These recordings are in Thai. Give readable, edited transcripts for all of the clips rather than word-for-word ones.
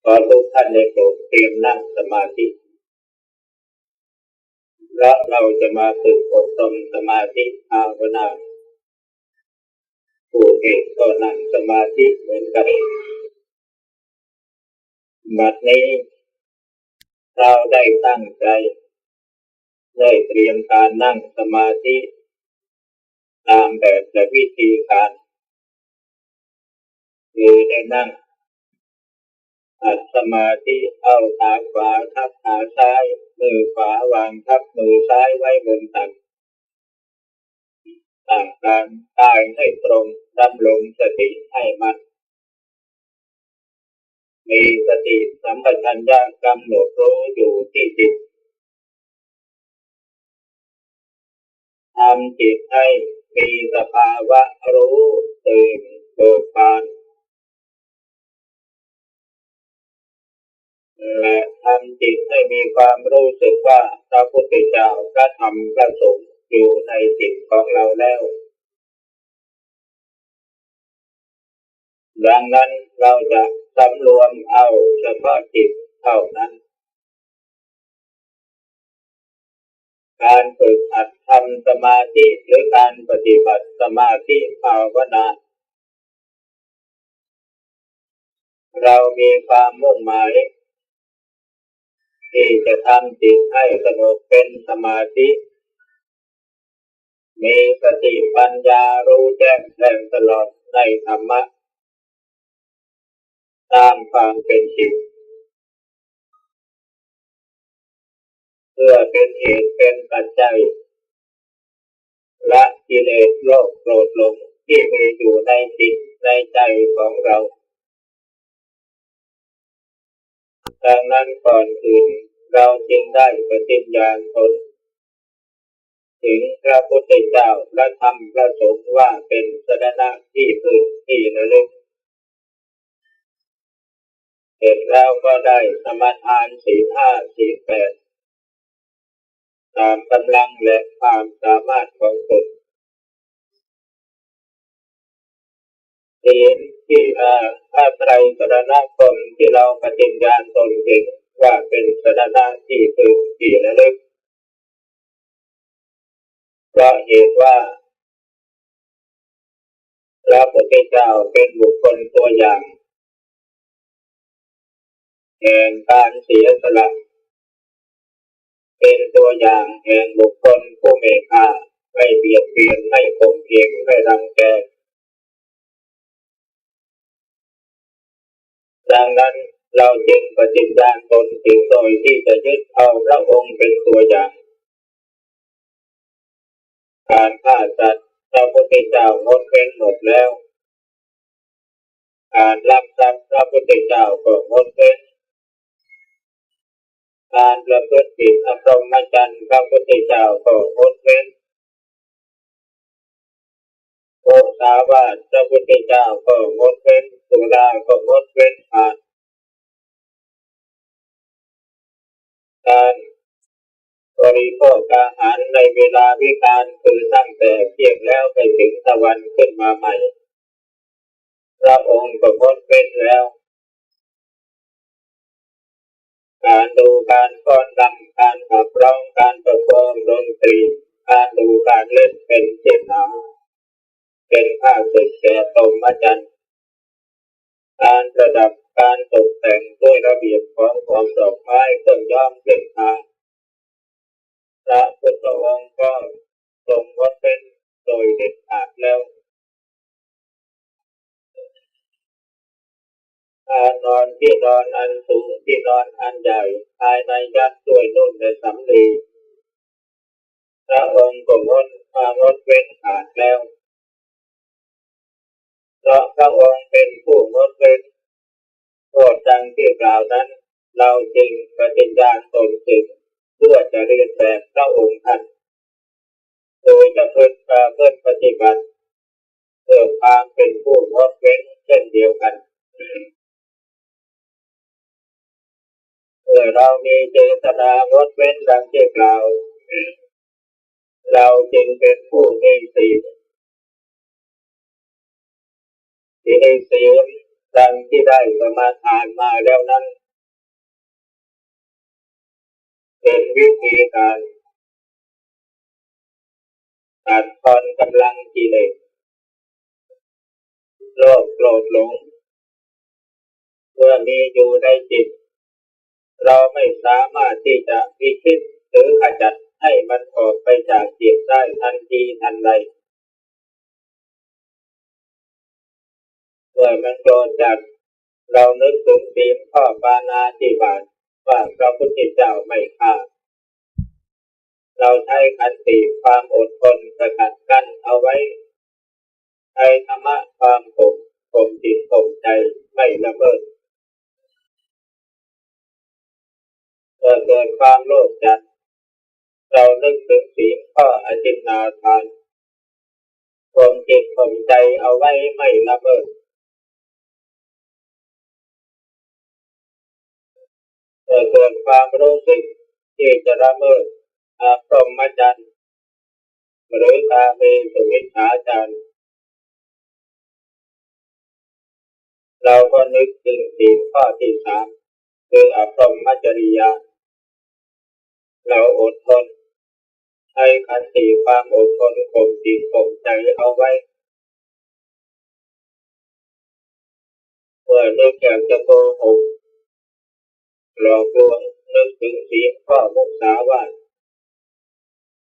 ขอทุกท่านได้โปรดเตรียมนั่งสมาธิและเราจะมาฝึกอบรมสมาธิภาวนาผู้เอกก็นั่งสมาธิเหมือนกันบัดนี้เราได้ตั้งใจได้เตรียมการนั่งสมาธิตามแบบและวิธีการคือได้นั่งอัดสมาธิเอาขาขวาทับขาซ้ายมือขวาวางทับมือซ้ายไว้บนตักตั้งกายให้ตรงดำรงสติให้มั่นมีสติสัมปชัญญะกำหนดรู้อยู่ที่จิตทำจิตให้มีสภาวะรู้ตื่นเบิกบานและทำจิตให้มีความรู้สึกว่าพระพุทธเจ้าพระธรรมพระสงฆ์อยู่ในจิตของเราแล้วดังนั้นเราจะสำรวมเอาเฉพาะจิตเท่านั้นการฝึกหัดทำสมาธิหรือการปฏิบัติสมาธิภาวนาเรามีความมุ่งหมายที่จะทำจิตให้สงบเป็นสมาธิมีสติปัญญารู้แจ้งแทงตลอดในธรรมะตามความเป็นจริงเพื่อเป็นเหตุเป็นปัจจัยละกิเลสโลภโกรธหลงที่มีอยู่ในจิตในใจของเราดังนั้นก่อนอื่นเราจึงได้ปฏิญญาณตนถึงพระพุทธเจ้าและธรรมพระสงฆ์ว่าเป็นสรณะที่พึ่งที่ระลึกเสร็จแล้วก็ได้สมาทานศีลห้าศีลแปดตามกำลังและความสามารถของตนศีลที่พระไตรสรณคมที่เราปฏิญญาณตนเองว่าเป็นสรณะที่พึ่งที่ระลึกเพราะเหตุว่าพระพุทธเจ้าเป็นบุคคลตัวอย่างแห่งการเสียสละเป็นตัวอย่างแห่งบุคคลผู้เมตตาไม่เบียดเบียนไม่ข่มเหงไม่รังแกดังนั้นเราจึงปฏิญาณตนถึงโดยที่จะยึดเอาพระองค์เป็นตัวอย่างการฆ่าสัตว์พระพุทธเจ้างดเว้นหมดแล้วการลักทรัพย์พระพุทธเจ้าก็งดเว้นการประพฤติผิดอพรหมจรรย์พระพุทธเจ้าก็งดเว้นโอสาวาทพระพุทธเจ้าก็งดเว้นสุราก็งดเว้นการบริโภคอาหารในเวลาวิกาลคือตั้งแต่เที่ยงแล้วไปถึงตะวันขึ้นมาใหม่พระองค์ก็งดเว้นแล้วการดูการฟ้อนรำการขับร้องการประโคมดนตรีการดูการเล่นเป็นเช่นนั้นเป็นข้าศึกแก่พรหมจรรย์การประดับการตกแต่งด้วยระเบียบของดอกไม้เครื่องย้อมเครื่องทาพระพุทธองค์ก็ทรงงดเว้นโดยเด็ดขาดแล้วการนอนที่นอนอันสูงที่นอนอันใหญ่ภายในยัดด้วยนุ่นและสำลีพระองค์ก็งดเว้นขาดแล้วเพราะพระองค์เป็นผู้งดเว้นโทษดังที่กล่าวนั้นเราจึงปฏิญญาณตนถึงเพื่อจะเรียนแบบพระองค์ท่านโดยจะเพิ่มปฏิบัติเพื่อความเป็นผู้งดเว้นเช่นเดียวกันเมื่อเรามีเจตนางดเว้นดังที่กล่าวเราจึงเป็นผู้มีศีลที่ในศีล ดังที่ได้สมาทานมาแล้วนั้นเป็นวิธีการตัดทอนกำลังกิเลสโลภโกรธหลงเมื่อมีอยู่ในจิตเราไม่สามารถที่จะพิชิตหรือขจัดให้มันออกไปจากจิตได้ทันทีทันใดเมื่อมันโดนจัดเรานึกถึงศีลข้อปาณาติบาตว่าพระพุทธเจ้าไม่ฆ่าเราใช้ขันติความอดทนสกัดกั้นเอาไว้ใช้ธรรมะความข่มจิตข่มใจไม่ละเมิดเมื่อเกิดความโลภจัดเรานึกถึงศีลข้ออธินนาทานข่มจิตข่มใจเอาไว้ไม่ละเมิดเมื่อเกิดความรู้สึกที่จะละเมิดพรหมจรรย์หรือกาเมสุมิจฉาจารเราก็นึกถึงศีลข้อที่สามคืออพรหมจริยาเราอดทนให้ขันติความอดทนข่มจิตข่มใจเอาไว้เมื่อนึกอยากจะโกหกหลอกลวงนึกถึงศีลข้อมุสาวาท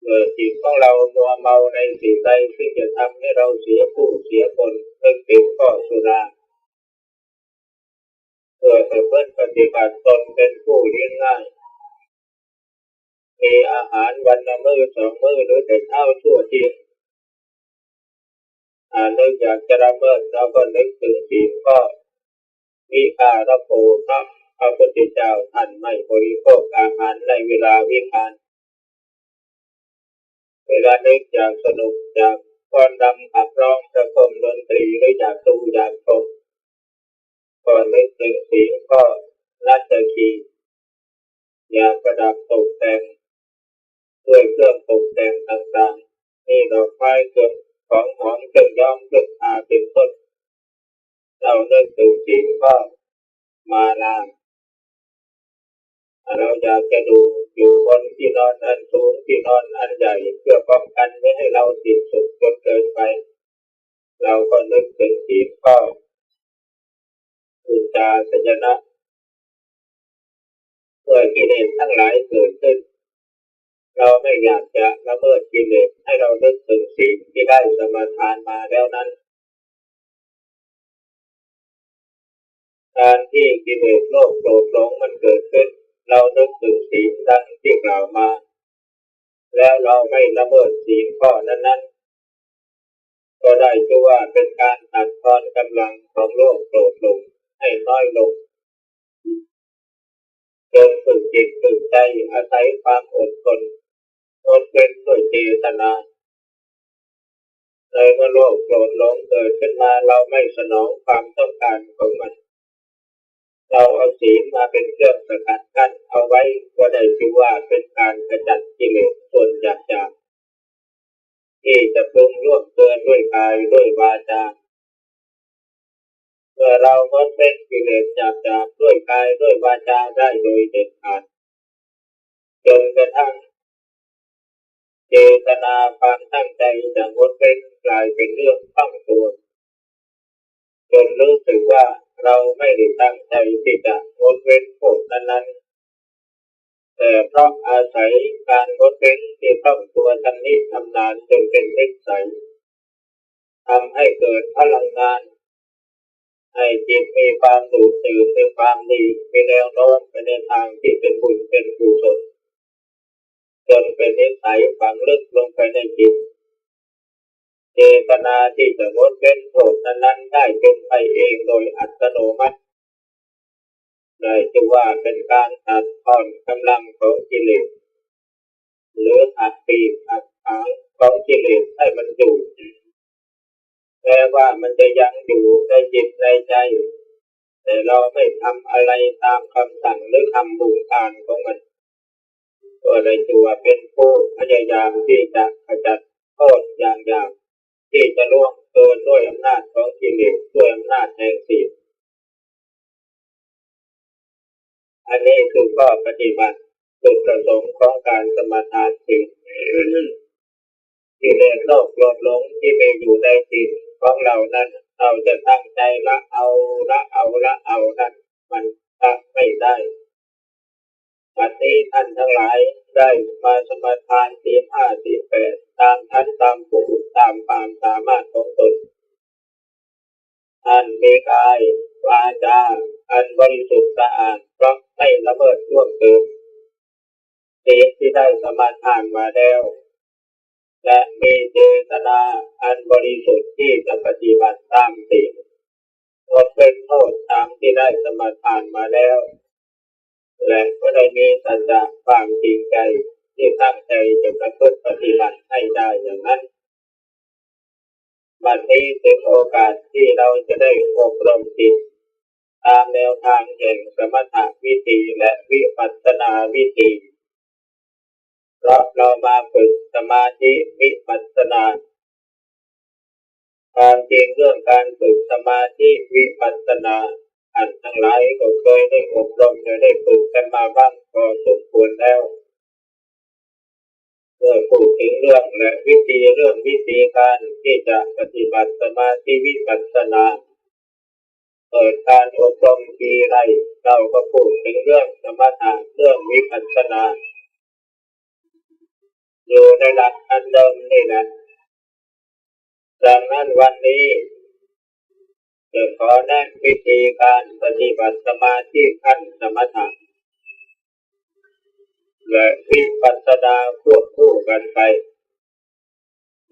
เมื่อจิตของเรามัวเมาในสิ่งใดที่จะทำให้เราเสียผู้เสียคนนึกถึงข้อสุราเพื่อประพฤติปฏิบัติตนเป็นผู้เลี้ยงง่ายมีอาหารวันละมื้อสองมื้อหรือแต่เช้าชั่วเที่ยงนึกอยากจะละเมิดเราก็นึกถึงศีลข้อวิการโภครับพระพุทธเจ้าท่านไม่บริโภคอาหารในเวลาวิกาลเวลานึกอยากสนุกอยากฟ้อนรำขับร้องประกอบดนตรีหรืออยากดูอยากชมก็นึกถึงศีลข้อนัตถิอยากประดับตกแต่งด้วยเครื่องตกแต่งต่างๆมีดอกไม้เครื่องของหอมเครื่องย้อมเครื่องทาเป็นต้นเรานึกถึงศีลข้อมาลาเราอยากจะดูอยู่บนที่นอนอันสูงที่นอนอันใหญ่เพื่อป้องกันไม่ให้เราติดสุขจนเกินไปเราก็นึกถึงศีลข้ออุจจาสยนะเมื่อกิเลสทั้งหลายเกิดขึ้นเราไม่อยากจะละเมิดกิเลสให้เรานึกถึงศีลที่ได้สมาทานมาแล้วนั้นการที่กิเลสโลภโกรธหลงมันเกิดขึ้นเรานึกถึงศีลดังที่กล่าวมาแล้วเราไม่ละเมิดศีลข้อนั้นก็ได้ชื่อว่าเป็นการตัดทอนกำลังของโลภโกรธหลงให้น้อยลงจนฝึกจิตฝึกใจอาศัยความอดทนอดเป็นด้วยเจตนาเลยเมื่อโลภโกรธหลงเกิดขึ้นมาเราไม่สนองความต้องการของมันเราเอาศีลมาเป็นเครื่องสกัดกั้นเอาไว้ก็ได้ชื่อว่าเป็นการขจัดกิเลสส่วนหยาบๆที่จะปรุงร่วมเกินด้วยกายด้วยวาจาเมื่อเรางดเว้นกิเลสหยาบๆด้วยกายด้วยวาจาได้โดยเด็ดขาดจนกระทั่งเจตนาความตั้งใจจะงดเว้นกลายเป็นเรื่องต้องตัวจนรู้สึกว่าเราไม่ได้ตั้งใจที่จะงดเว้นโทษนั้นๆแต่เพราะอาศัยการงดเว้นที่ต้องตัวชำนิชำนาญจนเป็นนิสัยทำให้เกิดพลังงานให้จิตมีความดูดดื่มมีความดีมีแนวโน้มไปในทางที่เป็นบุญเป็นกุศลจนเป็นนิสัยฝังลึกลงไปในจิตเจตนาที่จะงดเว้นโทษนั้นได้เป็นไปเองโดยอัตโนมัติได้ชื่อว่าเป็นการตัดทอนกำลังของกิเลสหรืออัดปีกอัดขางของกิเลสให้มันอยู่แม้ว่ามันจะยังอยู่ในจิตในใจแต่เราไม่ทำอะไรตามคำสั่งหรือคำบูชาของมันก็ได้ชื่อว่าเป็นผู้พยายามที่จะขจัดโทษอย่างที่จะล่วงเกินด้วยอำนาจของกิเลสด้วยอำนาจแห่งศีล อันนี้คือข้อปฏิบัติจุดประสงค์ของการสมาทานศีลกิเลสโลภโกรธหลงที่มีอยู่ในจิตของเรานั้นเราจะตั้งใจละเอานั้นมันละไม่ได้วันนี้ท่านทั้งหลายได้มาสมาทานศีล5ศีล8ตามท่านตามภูมิตามความสามารถของตนท่านมีกายวาจาอันบริสุทธิ์สะอาดเพราะไม่ละเมิดล่วงเกินศีลที่ได้สมาทานมาแล้วและมีเจตนาอันบริสุทธิ์ที่จะปฏิบัติตามศีลอดเป็นโทษตามที่ได้สมาทานมาแล้วและก็ได้มีสัจจะความจริงใจที่ตั้งใจจะประพฤติปฏิบัติให้ได้อย่างนั้นบัดนี้เป็นโอกาสที่เราจะได้อบรมจิตตามแนวทางแห่งสมถะวิธีและวิปัสสนาวิธีเพราะเรามาฝึกสมาธิวิปัสสนาความจริงเรื่องการฝึกสมาธิวิปัสสนาท่านทั้งหลายก็เคยได้อบรมได้ฝึกกันมาบ้างพอสมควรแล้วเมื่อพูดถึงเรื่องและวิธีการที่จะปฏิบัติสมาธิวิปัสสนาเปิดการอบรมทีไรเราก็พูดถึงเรื่องสมถะเรื่องวิปัสสนาอยู่ในหลักอันเดิมนี่นะดังนั้นวันนี้จะขอแนะวิธีการปฏิบัติสมาธิขั้นสมถะและวิปัสสนาควบคู่กันไป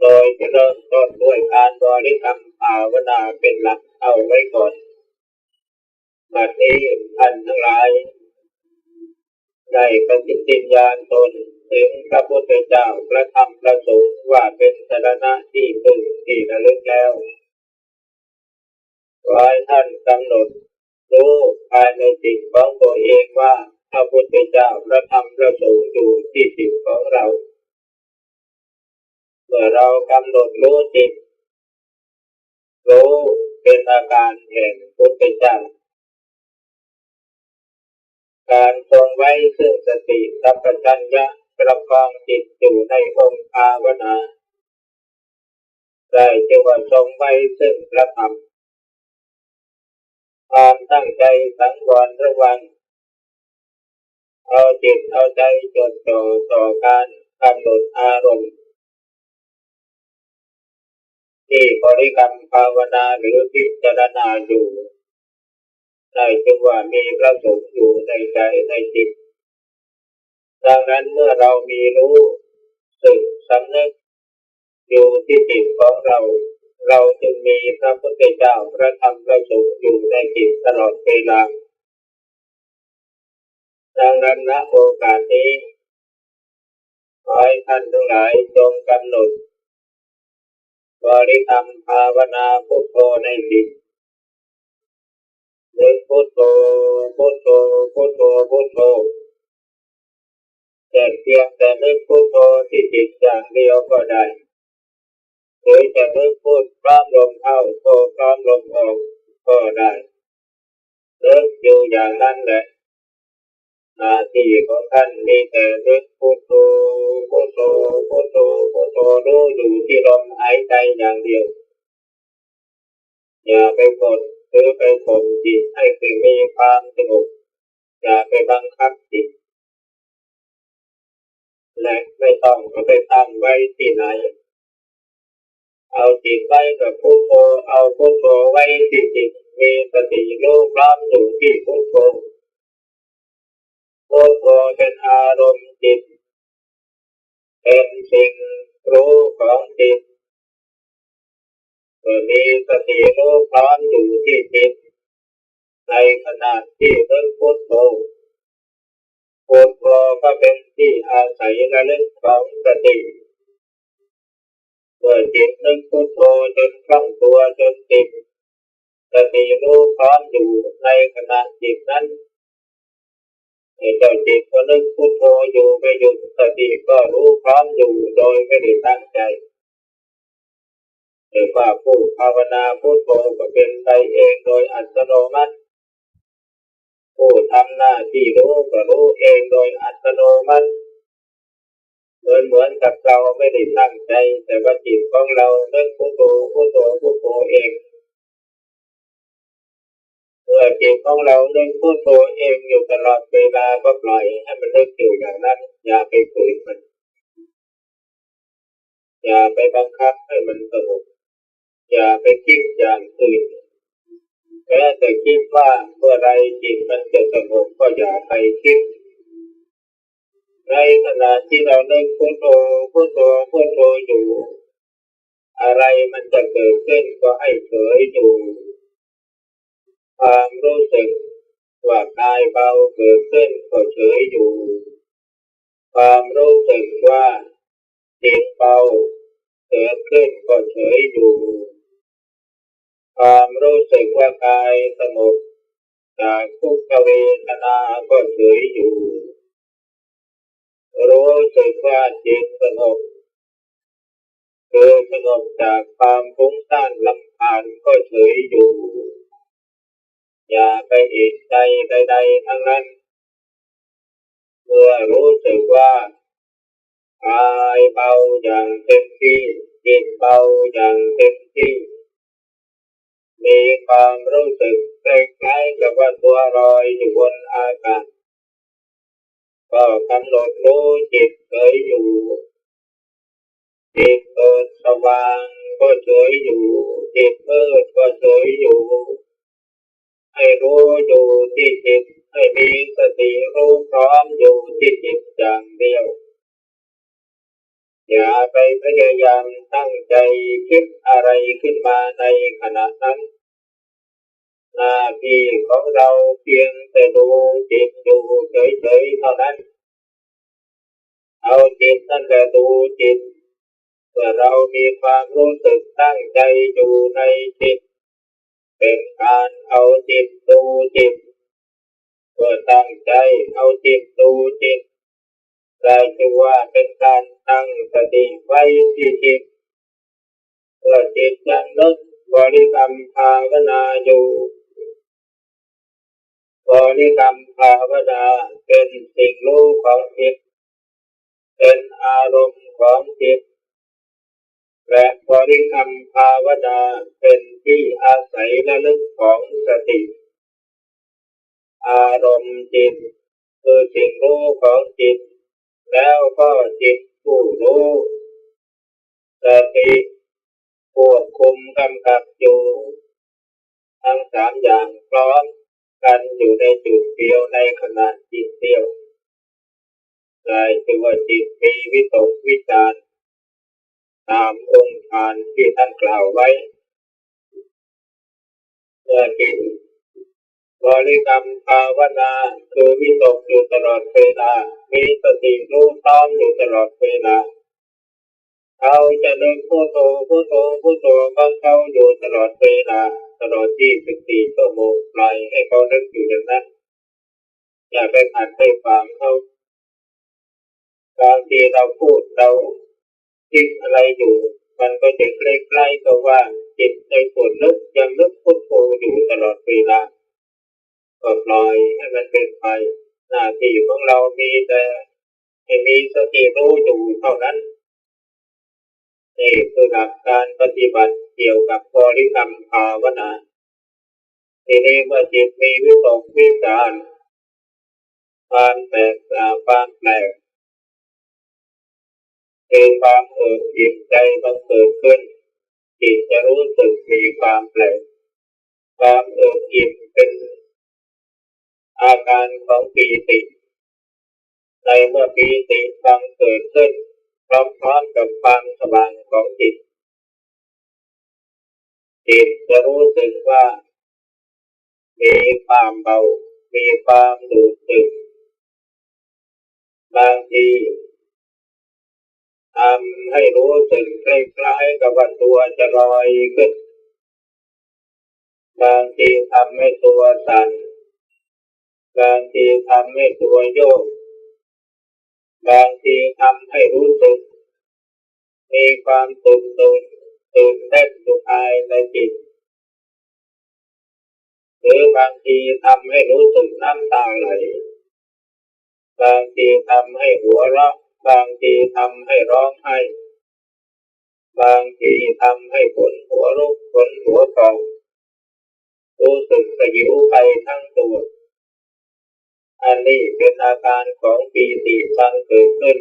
โดยจะเริ่มต้นด้วยการบริกรรมภาวนาเป็นหลักเอาไว้ก่อนบัดนี้ท่านทั้งหลายได้ปฏิญญาณตนถึงพระพุทธเจ้าพระธรรมพระสงฆ์ว่าเป็นสรณะที่พึ่งที่ระลึกแล้วขอให้ท่านกำหนดรู้ภายในจิตของตัวเองว่าพระพุทธเจ้าพระธรรมพระสงฆ์อยู่ที่จิตของเราเมื่อเรากำหนดรู้จิตรู้เป็นอาการแห่งพุทธเจ้าการทรงไว้ซึ่งสติสัมปชัญญะประคองจิตอยู่ในองค์ภาวนาได้จึงว่าทรงไว้ซึ่งพระธรรมความตั้งใจสังวรระวังเอาจิตเอาใจจดจ่อต่อการกำหนดอารมณ์ที่บริกรรมภาวนาหรือพิจารณาอยู่ได้จึงว่ามีพระสงฆ์อยู่ในใจในจิตดังนั้นเมื่อเรามีรู้สึกสำนึกอยู่ที่จิตของเราจึงมีพระพุทธเจ้าพระธรรมพระสงฆ์อยู่ในจิตตลอดเวลาดังนั้นณโอกาสนี้ขอให้ท่านทั้งหลายจงกำหนดบริกรรมภาวนาพุทโธในจิตนึกพุทโธพุทโธพุทโธพุทโธแต่เพียงแต่นึกพุทโธที่จิตอย่างเดียวก็ได้หรือจะนึกพุทพร้อมลมเข้าโธพร้อมลมออกก็ได้นึกอยู่อย่างนั้นแหละหน้าที่ของท่านมีแต่นึกพุทโธพุทโธพุทโธพุทโธรู้อยู่ที่ลมหายใจอย่างเดียวอย่าไปกดหรือไปข่มจิตให้มีความสงบอย่าไปบังคับจิตและไม่ต้องไปตั้งไว้ที่ไหนเอาจิตไว้กับพุทโธเอาพุทโธไว้ที่จิตมีสติรู้พร้อมอยู่ที่พุทโธพุทโธเป็นอารมณ์จิตเป็นสิ่งรู้ของจิตเมื่อมีสติรู้พร้อมอยู่ที่จิตในขณะที่นึกพุทโธพุทโธก็เป็นที่อาศัยระลึกของสติเมื่อจิตนึกพุทโธจนคล่องตัวจนติดสติรู้พร้อมอยู่ในขณะจิตนั้นเจ้าจิตก็นึกพุทโธอยู่ไม่หยุดสติก็รู้พร้อมอยู่โดยไม่ได้ตั้งใจหรือว่าผู้ภาวนาพุทโธก็เป็นไปเองโดยอัตโนมัติ ผู้ทำหน้าที่รู้ก็รู้เองโดยอัตโนมัติเหมือนกับเราไม่ได้ตั้งใจแต่ว่าจิตของเราเนึกพุทโธพุทโธพุทโธเองเมื่อจิตของเราเนึกพุทโธเองอยู่ตลอดเวลาก็ปล่อยให้มันนึกอยู่อย่างนั้นอย่าไปฝืนมันอย่าไปบังคับให้มันสงบอย่าไปคิดอย่างอื่นแม้แต่คิดว่าเมื่อไรจิตมันจะสงบก็อย่าไปคิดในขณะที่เราเนึกพุทโธพุทโธพุทโธอยู่อะไรมันจะเกิดขึ้นก็ให้เฉยอยู่ความรู้สึกว่ากายเบาเกิดขึ้นก็เฉยอยู่ความรู้สึกว่าจิตเบาเกิดขึ้นก็เฉยอยู่ความรู้สึกว่ากายสงบจากทุกขเวทนาก็เฉยอยู่รู้สึกว่าจิตสงบคือสงบจากความฟุ้งซ่านรำคาญก็เฉยอยู่อย่าไปเอกใจใดๆทั้งนั้นเมื่อรู้สึกว่ากายเบาอย่างเต็มที่จิตเบาอย่างเต็มที่มีความรู้สึกคล้ายๆกับว่าตัวลอยอยู่บนอากาศก็กำหนดรู้จิตเฉยอยู่จิตเปิดสว่างก็เฉยอยู่จิตมืดก็เฉยอยู่ให้รู้อยู่ที่จิตให้มีสติรู้พร้อมอยู่ที่จิตอย่างเดียวอย่าไปพยายามตั้งใจคิดอะไรขึ้นมาในขณะนั้นหน้าที่ของเราเพียงแต่ดูจิตอยู่เฉยๆเท่านั้นเอาจิตนั่นแหละดูจิตเมื่อเรามีความรู้สึกตั้งใจอยู่ในจิตเป็นการเอาจิตดูจิตเมื่อตั้งใจเอาจิตดูจิตได้ชื่อว่าเป็นการตั้งสติไว้ที่จิตเมื่อจิตยังนึกบริกรรมภาวนาอยู่บริกรรมภาวนาเป็นสิ่งรู้ของจิตเป็นอารมณ์ของจิตและบริกรรมภาวนาเป็นที่อาศัยระลึกของสติอารมณ์จิตคือสิ่งรู้ของจิตแล้วก็จิตผู้รู้สติควบคุมกำกับอยู่ทั้งสามอย่างพร้อมกันอยู่ในจุดเดียวในขณะจิตเดียวได้ชื่อว่าจิตมีวิตกวิจารตามองค์ฌานที่ท่านกล่าวไว้เมื่อจิตบริกรรมภาวนาคือวิตกอยู่ตลอดเวลามีสติรู้พร้อมอยู่ตลอดเวลาเขาจะนึกพุทโธพุทโธพุทโธของเขาอยู่ตลอดเวลาตลอด24 ชั่วโมงปล่อยให้เขานึกอยู่อย่างนั้นอย่าไปขัดไปขวางเขาบางทีเราพูดเราคิดอะไรอยู่มันก็จะใกล้ๆกับว่าจิตในส่วนนึกยังนึกพุทโธอยู่ตลอดเวลาก็ปล่อยให้มันเป็นไปหน้าที่ของเรามีแต่ให้มีสติรู้อยู่เท่านั้นนี่คือหลักการปฏิบัติเกี่ยวกับบริกรรมภาวนาทีนี้เมื่อจิตมีวิตกวิจารความแตกต่างความแปลกเป็นความอิ่มใจบังเกิดขึ้นจิตจะรู้สึกมีความแปลกความอิ่มเป็นอาการของปีติในเมื่อปีติบังเกิดขึ้นพร้อมๆกับความสว่างของจิตจิตจะรู้สึกว่ามีความเบามีความดูดดื่มบางทีทำให้รู้สึกคล้ายๆกับว่าตัวจะลอยขึ้นบางทีทำให้ตัวสั่นบางทีทำให้ตัวโยกบางทีทำให้รู้สึกมีความตื่นเต้นอยู่ภายในจิต รือบางทีทำให้รู้สึกน้ำตาไหลบางทีทำให้หัวเราะบางทีทำให้ร้องไห้บางทีทำให้ขนหัวลุกขนหัวพองรู้สึกสยิวไปทั้งตัวอันนี้เป็นอาการของปีติบังเกิดขึ้น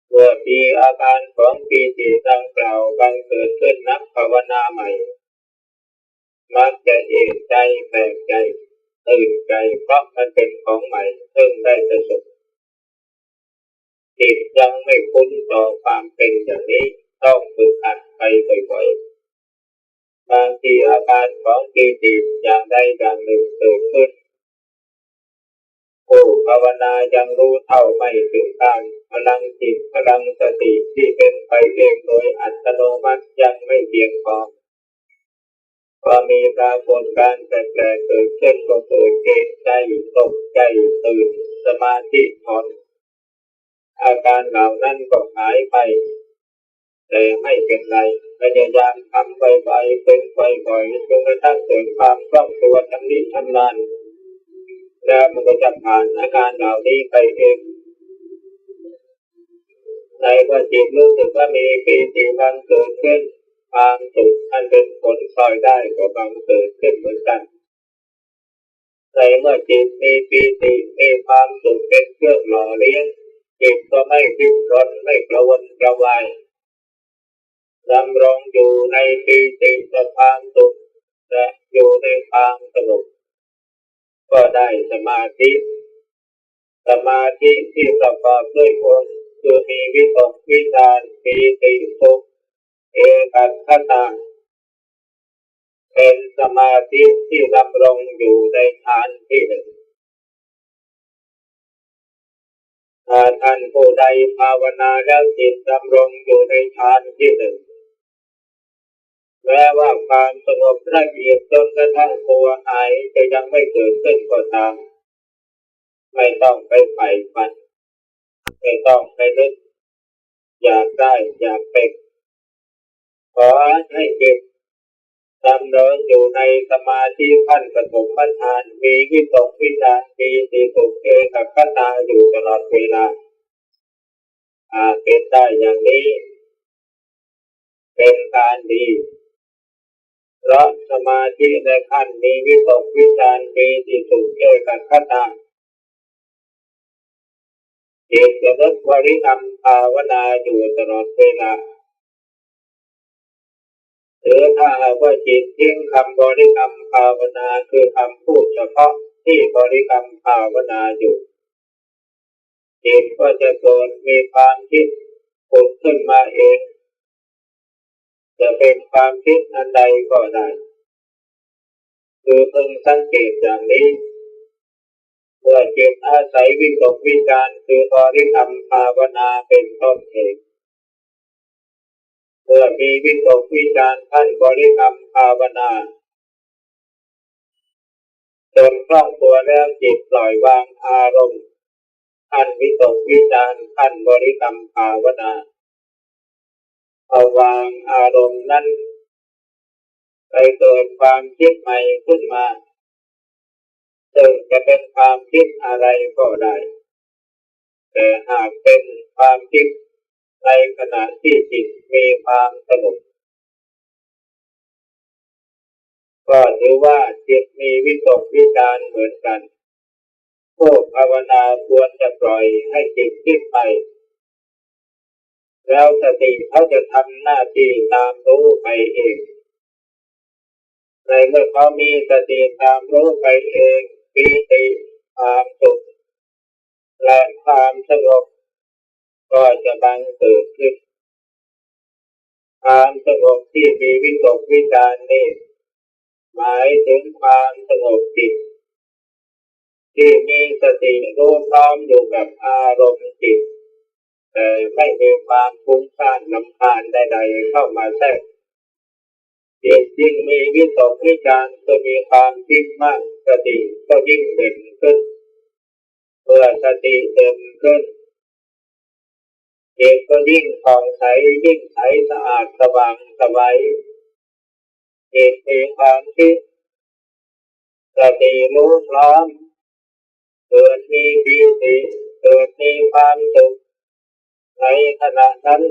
เมื่อมีอาการของปีติดังกล่าวบังเกิดขึ้นนักภาวนาใหม่มักจะเอกใจแปลกใจตื่นใจเพราะมันเป็นของใหม่เพิ่งได้ประสบจิตยังไม่คุ้นต่อความเป็นอย่างนี้ต้องฝึกหัดไปบ่อยๆบางทีอาการของปีติอย่างใดอย่างหนึ่งเกิดขึ้นผู้ภาวนายังรู้เท่าไม่ถึงการพลังจิตพลังสติที่เป็นไปเองโดยอัตโนมัติยังไม่เพียงพอก็มีปรากฏการณ์แปลกๆเกิดขึ้นก็เกิดเกณฑ์ใจตกใจตื่นสมาธิถอนอาการเหล่านั้นก็หายไปแต่ไม่เป็นไรพยายามทำบ่อยๆเป็นบ่อยๆจนกระทั่งเกิดความคล่องตัวชำนิชำนาญแล้วมันก็จะผ่านอาการเหล่านี้ไปเองในเมื่อจิตรู้สึกว่ามีปีติบังเกิดขึ้นความสุขอันเป็นผลพลอยได้ก็บังเกิดขึ้นเหมือนกันในเมื่อจิตมีปีติมีความสุขเป็นเครื่องหล่อเลี้ยงจิตก็ไม่ดิ้นรนไม่กระวนกระวายดำรงอยู่ในปีติและความสุขและอยู่ในความสงบก็ได้สมาธิที่ประกอบด้วยองค์คือมีวิตกวิจารปีติสุขเอกัคคตาเป็นสมาธิที่ดำรงอยู่ในฌานที่หนึ่งถ้าท่านผู้ใดภาวนาแล้วจิตดำรงอยู่ในฌานที่หนึ่งแม้ว่าความสงบละเอียดจนกระทั่งตัวหายจะยังไม่เกิดขึ้นก็ตามไม่ต้องไปใฝ่ฝันไม่ต้องไปนึกอยากได้อยากเป็นขอให้จิตดำเนินอยู่ในสมาธิขั้นปฐมฌานมีวิตกวิจารมีสีสุขเอกัคคตาอยู่ตลอดเวลาเป็นได้อย่างนี้เป็นการดีเพราะสมาธิในขั้นมีวิตกวิจารมีสีสุขเอกัคคตาจิตจะนึกบริกรรมภาวนาอยู่ตลอดเวลาหรือถ้าหากว่าจิตทิ้งคำบริกรรมภาวนาคือคำพูดเฉพาะที่บริกรรมภาวนาอยู่จิตก็จะเกิดมีความคิดผุดขึ้นมาเองจะเป็นความคิดอันใดก็ได้คือพึงสังเกตอย่างนี้เมื่อจิตอาศัยวิตกวิจารคือบริกรรมภาวนาเป็นต้นเหตุเมื่อมีวิตกวิจารท่านบริกรรมภาวนาจนคล่องตัวแล้วจิตปล่อยวางอารมณ์ท่านวิตกวิจารท่านบริกรรมภาวนาเอาวางอารมณ์นั้นไปเกิดความคิดใหม่ขึ้นมาซึ่งจะเป็นความคิดอะไรก็ได้แต่หากเป็นความคิดในขณะที่จิตมีความสงบก็ถือว่าจิตมีวิตกวิจารเหมือนกันผู้ภาวนาควรจะปล่อยให้จิตคิดไปแล้วสติเขาจะทำหน้าที่ตามรู้ไปเองในเมื่อเขามีสติตามรู้ไปเองปีติความสุขและความสงบก็จะบังเกิดขึ้นความสงบที่มีวิตกวิจารนี้หมายถึงความสงบจิตที่มีสติรู้พร้อมอยู่กับอารมณ์จิตแต่ไม่มีความฟุ้งซ่านรำคาญใดๆเข้ามาแทรกจิตยิ่งมีวิตกวิจารจะมีความคิดมากสติก็ยิ่งเด่นขึ้นเมื่อสติเด่นขึ้นจิตก็ยิ่งผ่องใสยิ่งใสสะอาดสว่างสบายจิตมีความคิด สติรู้พร้อมเกิดมีปีติเกิดมีความสุขในขณะนั้น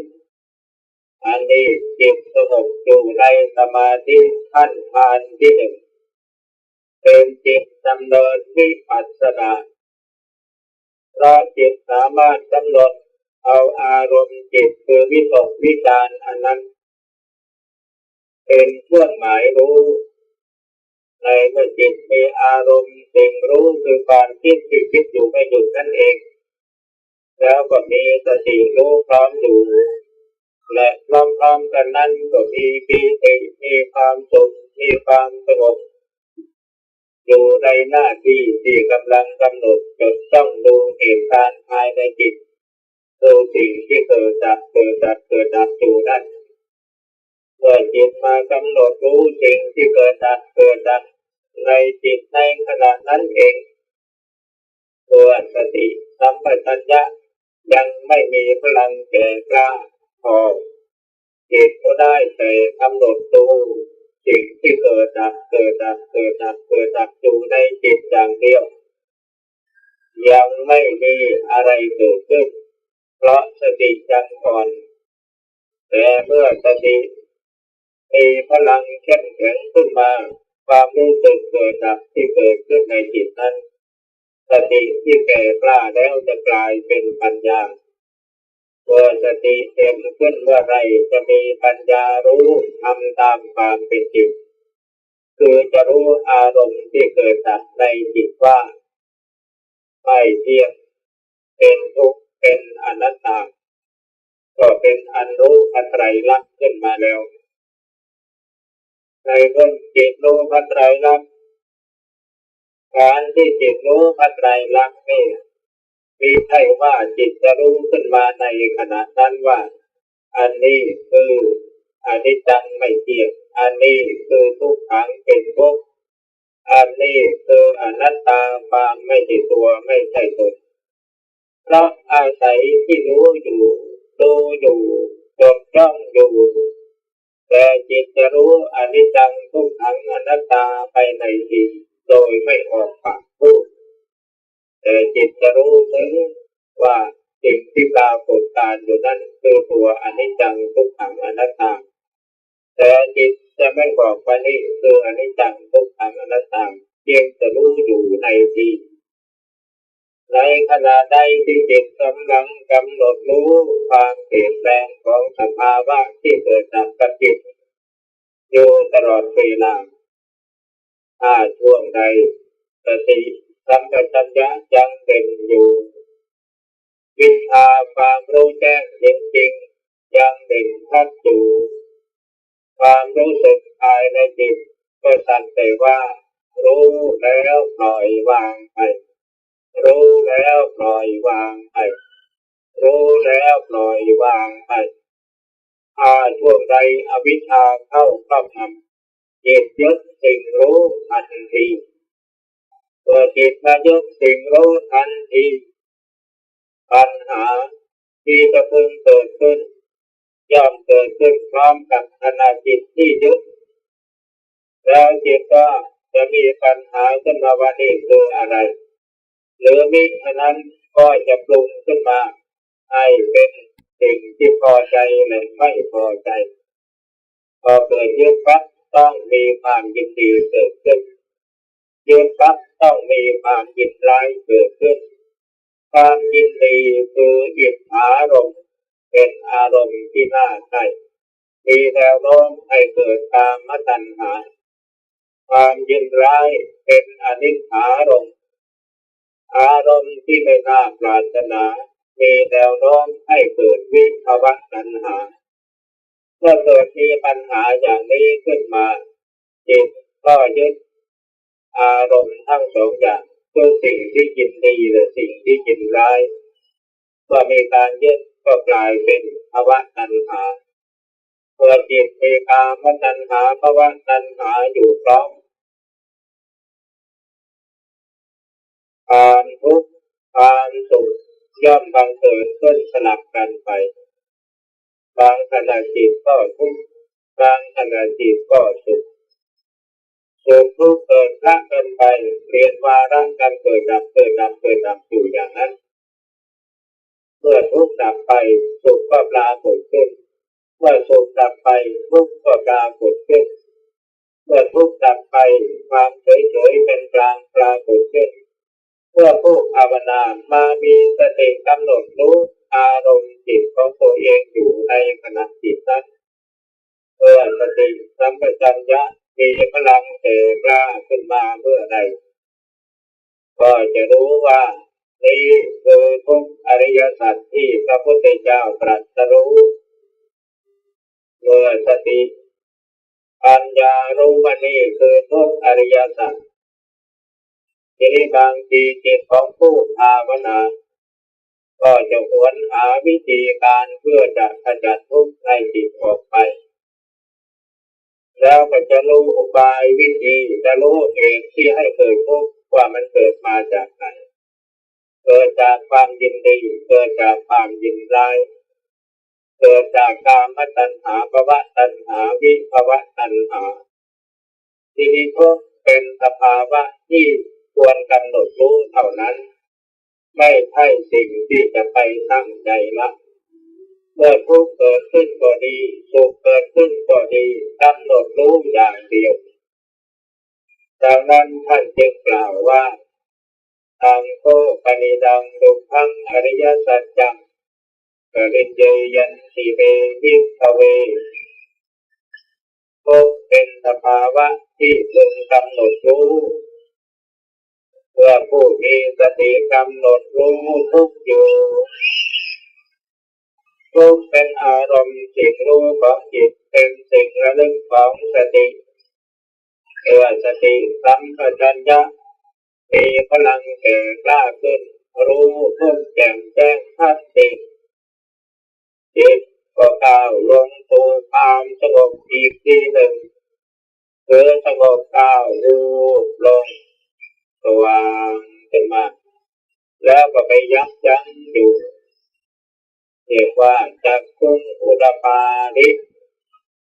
อันนี้จิตสงบอยู่ในสมาธิขั้นฌานที่หนึ่งเป็นจิตดำเนินวิปัสสนาเพราะจิตสามารถกำหนดเอาอารมณ์จิตคือวิตกวิจารอันนั้นเป็นเครื่องหมายรู้ในเมื่อจิตมีอารมณ์สิ่งรู้คือความคิดที่คิดอยู่ไม่หยุดนั่นเองแล้วก็มีสติรู้พร้อมอยู่และพร้อมๆกันนั้นก็มีปีติมีความสุขมีความสงบอยู่ในหน้าที่ที่กำลังกำหนดจดจ้องดูเหตุการณ์ภายในจิตดูสิ่งที่เกิดดับอยู่นั้นเมื่อจิตมากำหนดรู้สิ่งที่เกิดดับในจิตในขณะนั้นเองตัวสติสัมปชัญญะยังไม่มีพลังแก่กล้าพอจิตก็ได้แต่กำหนดดูสิ่งที่เกิดดับอยู่ในจิตอย่างเดียวยังไม่มีอะไรเกิดขึ้นเพราะสติยังอ่อนแต่เมื่อสติมีพลังเข้มแข็งขึ้นมาความรู้สึกเกิดดับที่เกิดขึ้นในจิตนั้นสติที่แก่กล้าแล้วจะกลายเป็นปัญญาเมื่อสติเต็มขึ้นเมื่อไรจะมีปัญญารู้ทำตามความเป็นจริงคือจะรู้อารมณ์ที่เกิดดับในจิตว่าไม่เที่ยงเป็นทุกข์เป็นอนัตตาก็เป็นอันรู้พระไตรลักษณ์ขึ้นมาแล้วในเมื่อจิตรู้พระไตรลักษณ์การที่จิตรู้พระไตรลักษณ์นี่มีใช่ว่าจิตจะรู้ขึ้นมาในขณะนั้นว่าอันนี้คืออนิจจังไม่เที่ยงอันนี้คือทุกขังเป็นทุกข์อันนี้คืออนัตตาความไม่ใช่ตัวไม่ใช่ตนเพราะอาศัยที่รู้อยู่ดูอยู่จดจ้องอยู่แต่จิตจะรู้อนิจจังทุกขังอนัตตาไปในจิตโดยไม่ออกปากพูดแต่จิตจะรู้ถึงว่าสิ่งที่ปรากฏการอยู่นั้นคือตัวอนิจจังทุกขังอนัตตาแต่จิตจะไม่บอกว่านี่คืออนิจจังทุกขังอนัตตาเพียงจะรู้อยู่ในที่ในขณะใดที่จิตกำลังกำหนดรู้ความเปลี่ยนแปลงของสภาวะที่เกิดดับกับจิตอยู่ตลอดเวลาถ้าช่วงใดสติสัมปชัญญะยังเป็นอยู่วิชาความรู้แจ้งจริงๆยังเด่นชัดอยู่ความรู้สึกภายในจิตก็สักแต่ว่ารู้แล้วปล่อยวางไปรู้แล้วปล่อยวางไปรู้แล้วปล่อยวางไปถ้าช่วงใดอวิชชาเข้าครอบงำจิตยึดสิ่งรู้ทันทีตัวจิตมายึดสิ่งรู้ทันทีปัญหาที่จะพึงเกิดขึ้นย่อมเกิดขึ้นพร้อมกับขณะจิตที่ยึดแล้วจิตก็จะมีปัญหาขึ้นมาว่านี่คืออะไรหรือมิฉะนั้นก็จะปรุงขึ้นมาให้เป็นสิ่งที่พอใจและไม่พอใจพอเกิดยึดปั๊บต้องมีความยินดีเกิดขึ้นยึดปั๊บต้องมีความยินร้ายเกิดขึ้นความยินดีคืออิทธารมณ์เป็นอารมณ์ที่น่าใคร่มีแนวโน้มให้เกิดกามตัณหาความยินร้ายเป็นอนิจฐารมณ์อารมณ์ที่ไม่น่าปรารถนามีแนวโน้มให้เกิดวิภวตัณหาเมื่อเกิดมีปัญหาอย่างนี้ขึ้นมาจิตก็ยึดอารมณ์ทั้งสองอย่างคือสิ่งที่ยินดีและสิ่งที่ยินร้ายเมื่อมีการยึดก็กลายเป็นภวตัณหาเมื่อจิตมีกามตัณหาภวตัณหาอยู่พร้อมความทุกข์ความสุขย่อมบังเกิดขึ้นสลับกันไปบางขณะจิตก็ทุกข์บางขณะจิตก็สุข สุขทุกข์เกิดละกันไปเปลี่ยนวาระกันเกิดดับเกิดดับเกิดดับอยู่อย่างนั้นเมื่อทุกข์ดับไปสุขก็ปรากฏขึ้นเมื่อสุขดับไปทุกข์ก็ปรากฏขึ้นเมื่อทุกข์ดับไปความเฉยๆเป็นกลางปรากฏขึ้นเมื่อผู้ภาวนามามีสติกำหนดรู้อารมณ์จิตของตัวเองอยู่ในขณะจิตนั้นเมื่อสติสัมปชัญญะมีพลังแก่กล้าขึ้นมาเมื่อใดก็จะรู้ว่านี่คือทุกอริยสัจที่พระพุทธเจ้าตรัสรู้เมื่อสติปัญญารู้ว่านี่คือทุกอริยสัจทีนี้บางทีจิตของผู้ภาวนาก็จะหวนหาวิธีการเพื่อจะขจัดทุกข์ในจิตออกไปแล้วก็จะรู้อุบายวิธีจะรู้เองที่ให้เกิดทุกข์ว่ามันเกิดมาจากไหนเกิดจากความยินดีเกิดจากความยินร้ายเกิดจากกามตัณหาภวตัณหาวิภวตัณหาที่นี้ทุกข์เป็นสภาวะที่ควรกำหนดรู้เท่านั้นไม่ใช่สิ่งที่จะไปตั้งใจละเมื่อทุกข์เกิดขึ้นก็ดีสุขเกิดขึ้นก็ดีกำหนดรู้อย่างเดียวดังนั้นท่านจึงกล่าวว่าตังโฆปนิดังดุขังอริยสัจจังปริญเยยันติเวทิภเวทุกข์เป็นสภาวะที่พึงกำหนดรู้เพื่อผู้มีสติกำหนดรู้ทุกข์อยู่ทุกข์เป็นอารมณ์สิ่งรู้ของจิตเป็นสิ่งระลึกของสติเมื่อสติสัมปชัญญะมีพลังแก่กล้าขึ้นรู้ทุกข์แจ่มแจ้งชัดเจนจิตก็ก้าวลงสู่ความสงบอีกทีหนึ่งคือสงบก้าวรูปลงสว่างขึ้นมาแล้วก็ไปยับยั้งอยู่เรียกว่าจักขุงอุดปาริ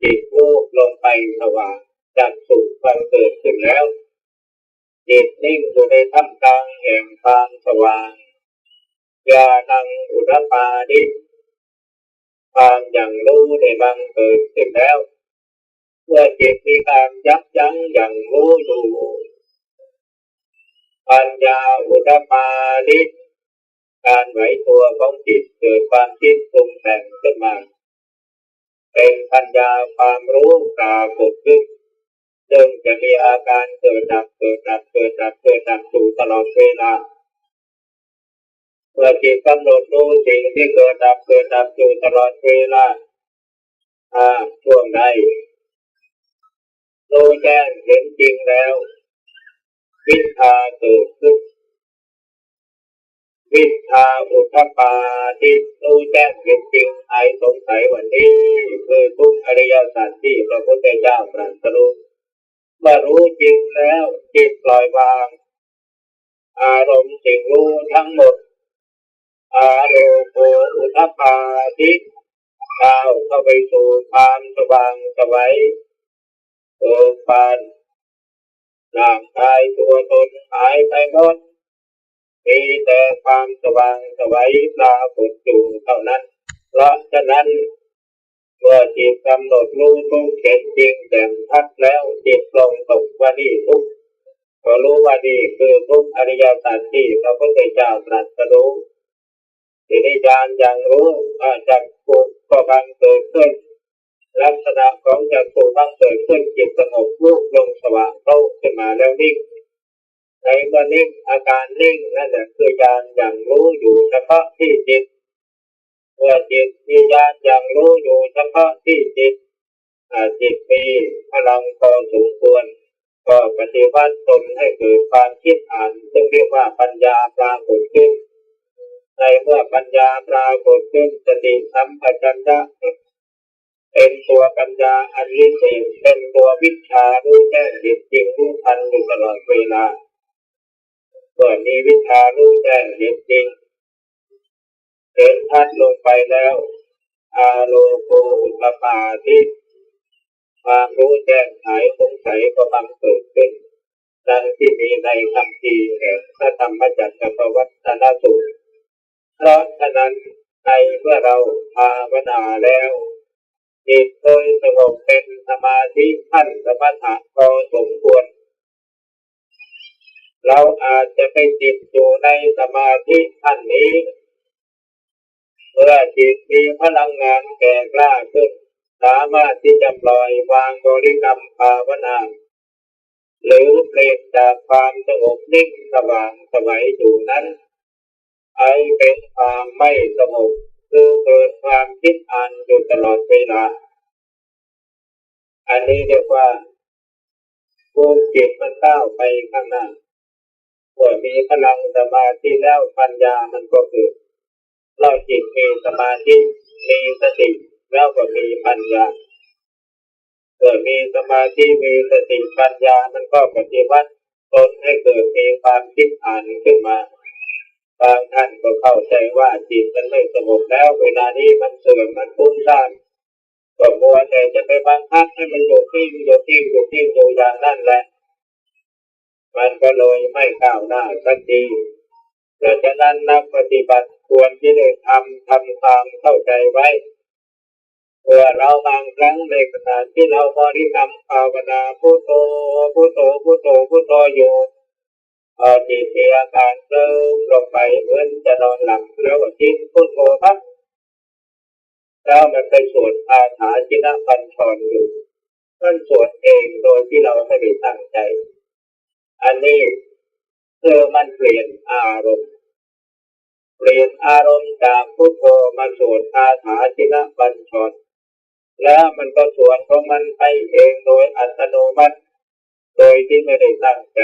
จิตรูปลงไปสว่างจักสุบังเกิดขึ้นแล้วจิตนิ่งอยู่ในท่ามกลางแห่งความสว่างญาณังอุดปาริความอย่างรู้ได้บังเกิดขึ้นแล้วเมื่อจิตมีการยับยั้งอย่างรู้อยู่ปัญญาอุดปาริการไหวตัวของจิตเกิดความคิดปรุงแต่งขึ้นมาเป็นปัญญาความรู้ปรากฏขึ้นซึ่งจะมีอาการเกิดดับเกิดดับเกิดดับเกิดดับอยู่ตลอดเวลาเมื่อจิตกำหนดรู้สิ่งที่เกิดดับเกิดดับอยู่ตลอดเวลาช่วงใดรู้แจ้งเห็นจริงแล้ววิชชาเกิดขึ้นวิชชาอุทธปาทิรู้แจ้งเห็นจริงหายสงสัยวันนี้คือทุกอริยสัจที่พระพุทธเจ้าตรัสรู้เมื่อรู้จริงแล้วจิตปล่อยวางอารมณ์สิ่งรู้ทั้งหมดอารมณ์อุทธปาทิก้าวเข้าไปสู่ความสว่างไสวเบิกบานร่างกายตัวตนหายไปหมดมีแต่ความสว่างไสวปรากฏอยู่เท่านั้นเพราะฉะนั้นเมื่อจิตกำหนดรู้ทุกข์เห็นจริงแจ่มชัดแล้วจิตลงตกว่านี่ทุกข์ก็รู้ว่านี่คือทุกข์อริยสัจที่พระพุทธเจ้าตรัสรู้ทีนี้ญาณอย่างรู้จักขุก็บังเกิดขึ้นลักษณะของจักขุบังเกิดขึ้นจิตสงบรูปลงสว่างโตขึ้นมาแล้วนิ่งในเมื่อนิ่งอาการนิ่งนั่นแหละคือญาณอย่างรู้อยู่เฉพาะที่จิตเมื่อจิตมีญาณอย่างรู้อยู่เฉพาะที่จิตจิตมีพลังพอสมควรก็ปฏิบัติตนให้เกิดความคิดอ่านซึ่งเรียกว่าปัญญาปรากฏขึ้นในเมื่อปัญญาปรากฏขึ้นสติสัมปชัญญะเป็นตัวปัญญาอันวิเศษเป็นตัววิชารู้แจ้งจิตจริงรู้ทันอยู่ตลอดเวลาเมื่อมีวิชารู้แจ้งจิตจริงเห็นชัดลงไปแล้วอาโลโกอุตปาทิความรู้แจ้งหายสงสัยก็บังเกิดขึ้น ดังที่มีในคำพีแห่งพระธรรมจักรพรรดินสูตรเพราะฉะนั้นในเมื่อเราภาวนาแล้วจิตโดยสงบเป็นสมาธิขั้นสมถะพอสมควรเราอาจจะไปจิตอยู่ในสมาธิขั้นนี้เมื่อจิตมีพลังงานแก่กล้าขึ้นสามารถที่จะปล่อยวางบริกรรมภาวนาหรือเปลี่ยนจากความสงบนิ่งสว่างไสวอยู่นั้นให้เป็นความไม่สงบคือเกิดความคิดอ่านอยู่ตลอดเวลาอันนี้เรียกว่าภูมิจิตมันก้าวไปข้างหน้าเมื่อมีพลังสมาธิแล้วปัญญามันก็เกิดเราจิตมีสมาธิมีสติแล้วก็มีปัญญาเมื่อมีสมาธิมีสติปัญญามันก็ปฏิบัติตนให้เกิดมีความคิดอ่านขึ้นมาบางท่านก็เข้าใจว่าจิตมันไม่สงบแล้วเวลานี้มันเสื่อมมันฟุ้งซ่านก็มัวแต่จะไปบังคับให้มันอยู่นิ่งอยู่อย่างนั้นแหละมันก็เลยไม่ก้าวหน้าสักทีเพราะฉะนั้นนักปฏิบัติควรที่จะทำความเข้าใจไว้เมื่อเราบางครั้งในขณะที่เราบริกรรมภาวนาพุทโธอยู่จิตมีอาการเคลิ้มลงไปเหมือนจะนอนหลับแล้วก็ทิ้งพุทโธพักแล้วมันไปสวดคาถาชินบัญชรอยู่มันสวดเองโดยที่เราไม่ได้ตั้งใจอันนี้คือมันเปลี่ยนอารมณ์จากพุทโธมาสวดคาถาชินบัญชรแล้วมันก็สวดของมันไปเองโดยอัตโนมัติโดยที่ไม่ได้ตั้งใจ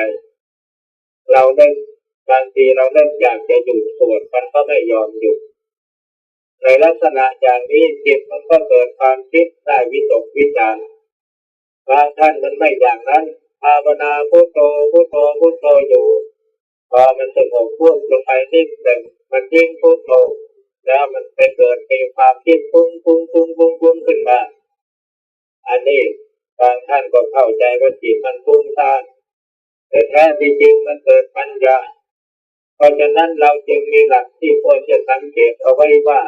เราได้บางทีเราได้อยากจะหยุดสวดมันก็ไม่ยอมหยุดในลักษณะอย่างนี้จิตมันก็เกิดความคิดได้วิตกวิจารณ์บางท่านมันไม่อย่างนั้นภาวนาพุทโธอยู่พอมันสงบพุ่งลงไปนิ่งแต่มันยิ่งพุทโธแล้วมันไปเกิดมีความคิดฟุ้งขึ้นมาอันนี้บางท่านก็เข้าใจว่าจิตมันฟุ้งซ่านแต่แท้ที่จริงมันเกิดปัญญาเพราะฉะนั้นเราจึงมีหลักที่ควรจะสังเกตเอาไว้ว่า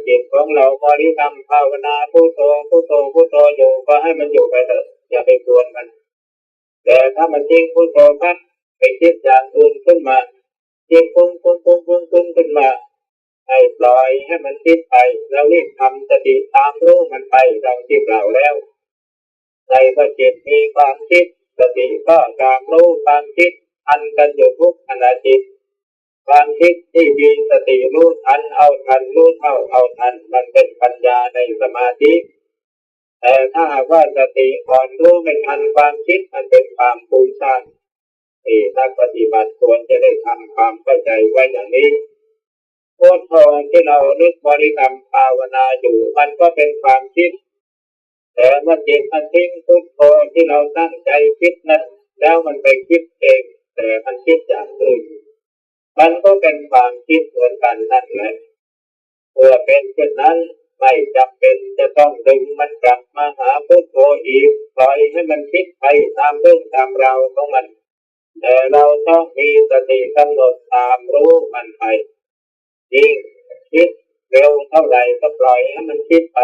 จิตของเราบริกรรมภาวนาพุทโธอยู่ก็ให้มันอยู่ไปเถอะอย่าไปกวนมันแต่ถ้ามันทิ้งพุทโธปั๊บไปคิดอย่างอื่นขึ้นมาคิดฟุ้งขึ้นมาให้ปล่อยให้มันคิดไปแล้วรีบทำสติตามรู้มันไปดังที่กล่าวแล้วในเมื่อจิตมีความคิดสติก็ตามรู้ความคิดทันกันอยู่ทุกขณะจิตความคิดที่มีสติรู้ทันเอาทันรู้เท่าเอาทันมันเป็นปัญญาในสมาธิแต่ถ้าหากว่าสติก่อนรู้ไม่ทันความคิดมันเป็นความฟุ้งซ่านนักปฏิบัติควรจะได้ทำความเข้าใจไว้อย่างนี้พุทโธที่เรานึกบริกรรมภาวนาอยู่มันก็เป็นความคิดแต่เมื่อจิตมันทิ้งพุทโธที่เราตั้งใจคิดนั้นแล้วมันไปคิดเองแต่มันคิดอย่างอื่นมันก็เป็นความคิดเหมือนกันนั่นแหละเมื่อเป็นเช่นนั้นไม่จำเป็นจะต้องดึงมันกลับมาหาพุทโธอีกปล่อยให้มันคิดไปตามเรื่องตามราวของมันแต่เราต้องมีสติกำหนดตามรู้มันไปยิ่งคิดเร็วเท่าไหร่ก็ปล่อยให้มันคิดไป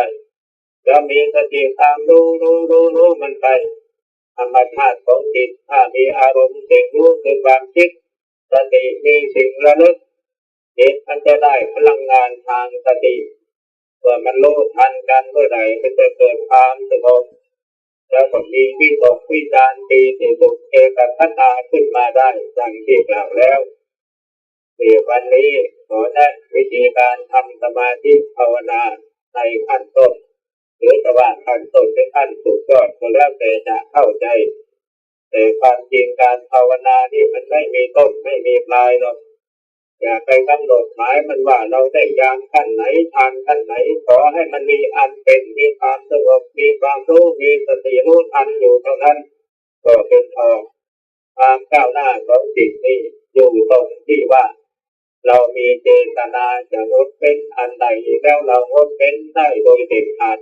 แล้วมีสติตามรู้มันไปธรรมชาติของจิตถ้ามีอารมณ์สิ่งรู้คือความคิดสติมีสิ่งระลึกจิตมันจะได้พลังงานทางสติเมื่อมันรู้ทันกันเมื่อใดมันจะเกิดความสงบแล้วก็มีวิตกวิจารปีติสุขเอกคตาขึ้นมาได้ดังที่กล่าวแล้ววันนี้ขอแนะวิธีการทำสมาธิภาวนาในขั้นต้นหรือว่าขั้นต้นหรือขั้นสุดยอดก็แล้วแต่จะเข้าใจแต่ความจริงการภาวนาที่มันไม่มีต้นไม่มีปลายหรอกอย่าไปกำหนดหมายมันว่าเราได้ยานขั้นไหนฌานขั้นไหนขอให้มันมีอันเป็นมีความสงบมีความรู้มีสติรู้ทันอยู่เท่านั้นก็เป็นพอความก้าวหน้าของจิตนี้อยู่ตรงที่ว่าเรามีเจตนาจะงดเป็นอันใดแล้วเรางดเป็นได้โดยเด็ดขาด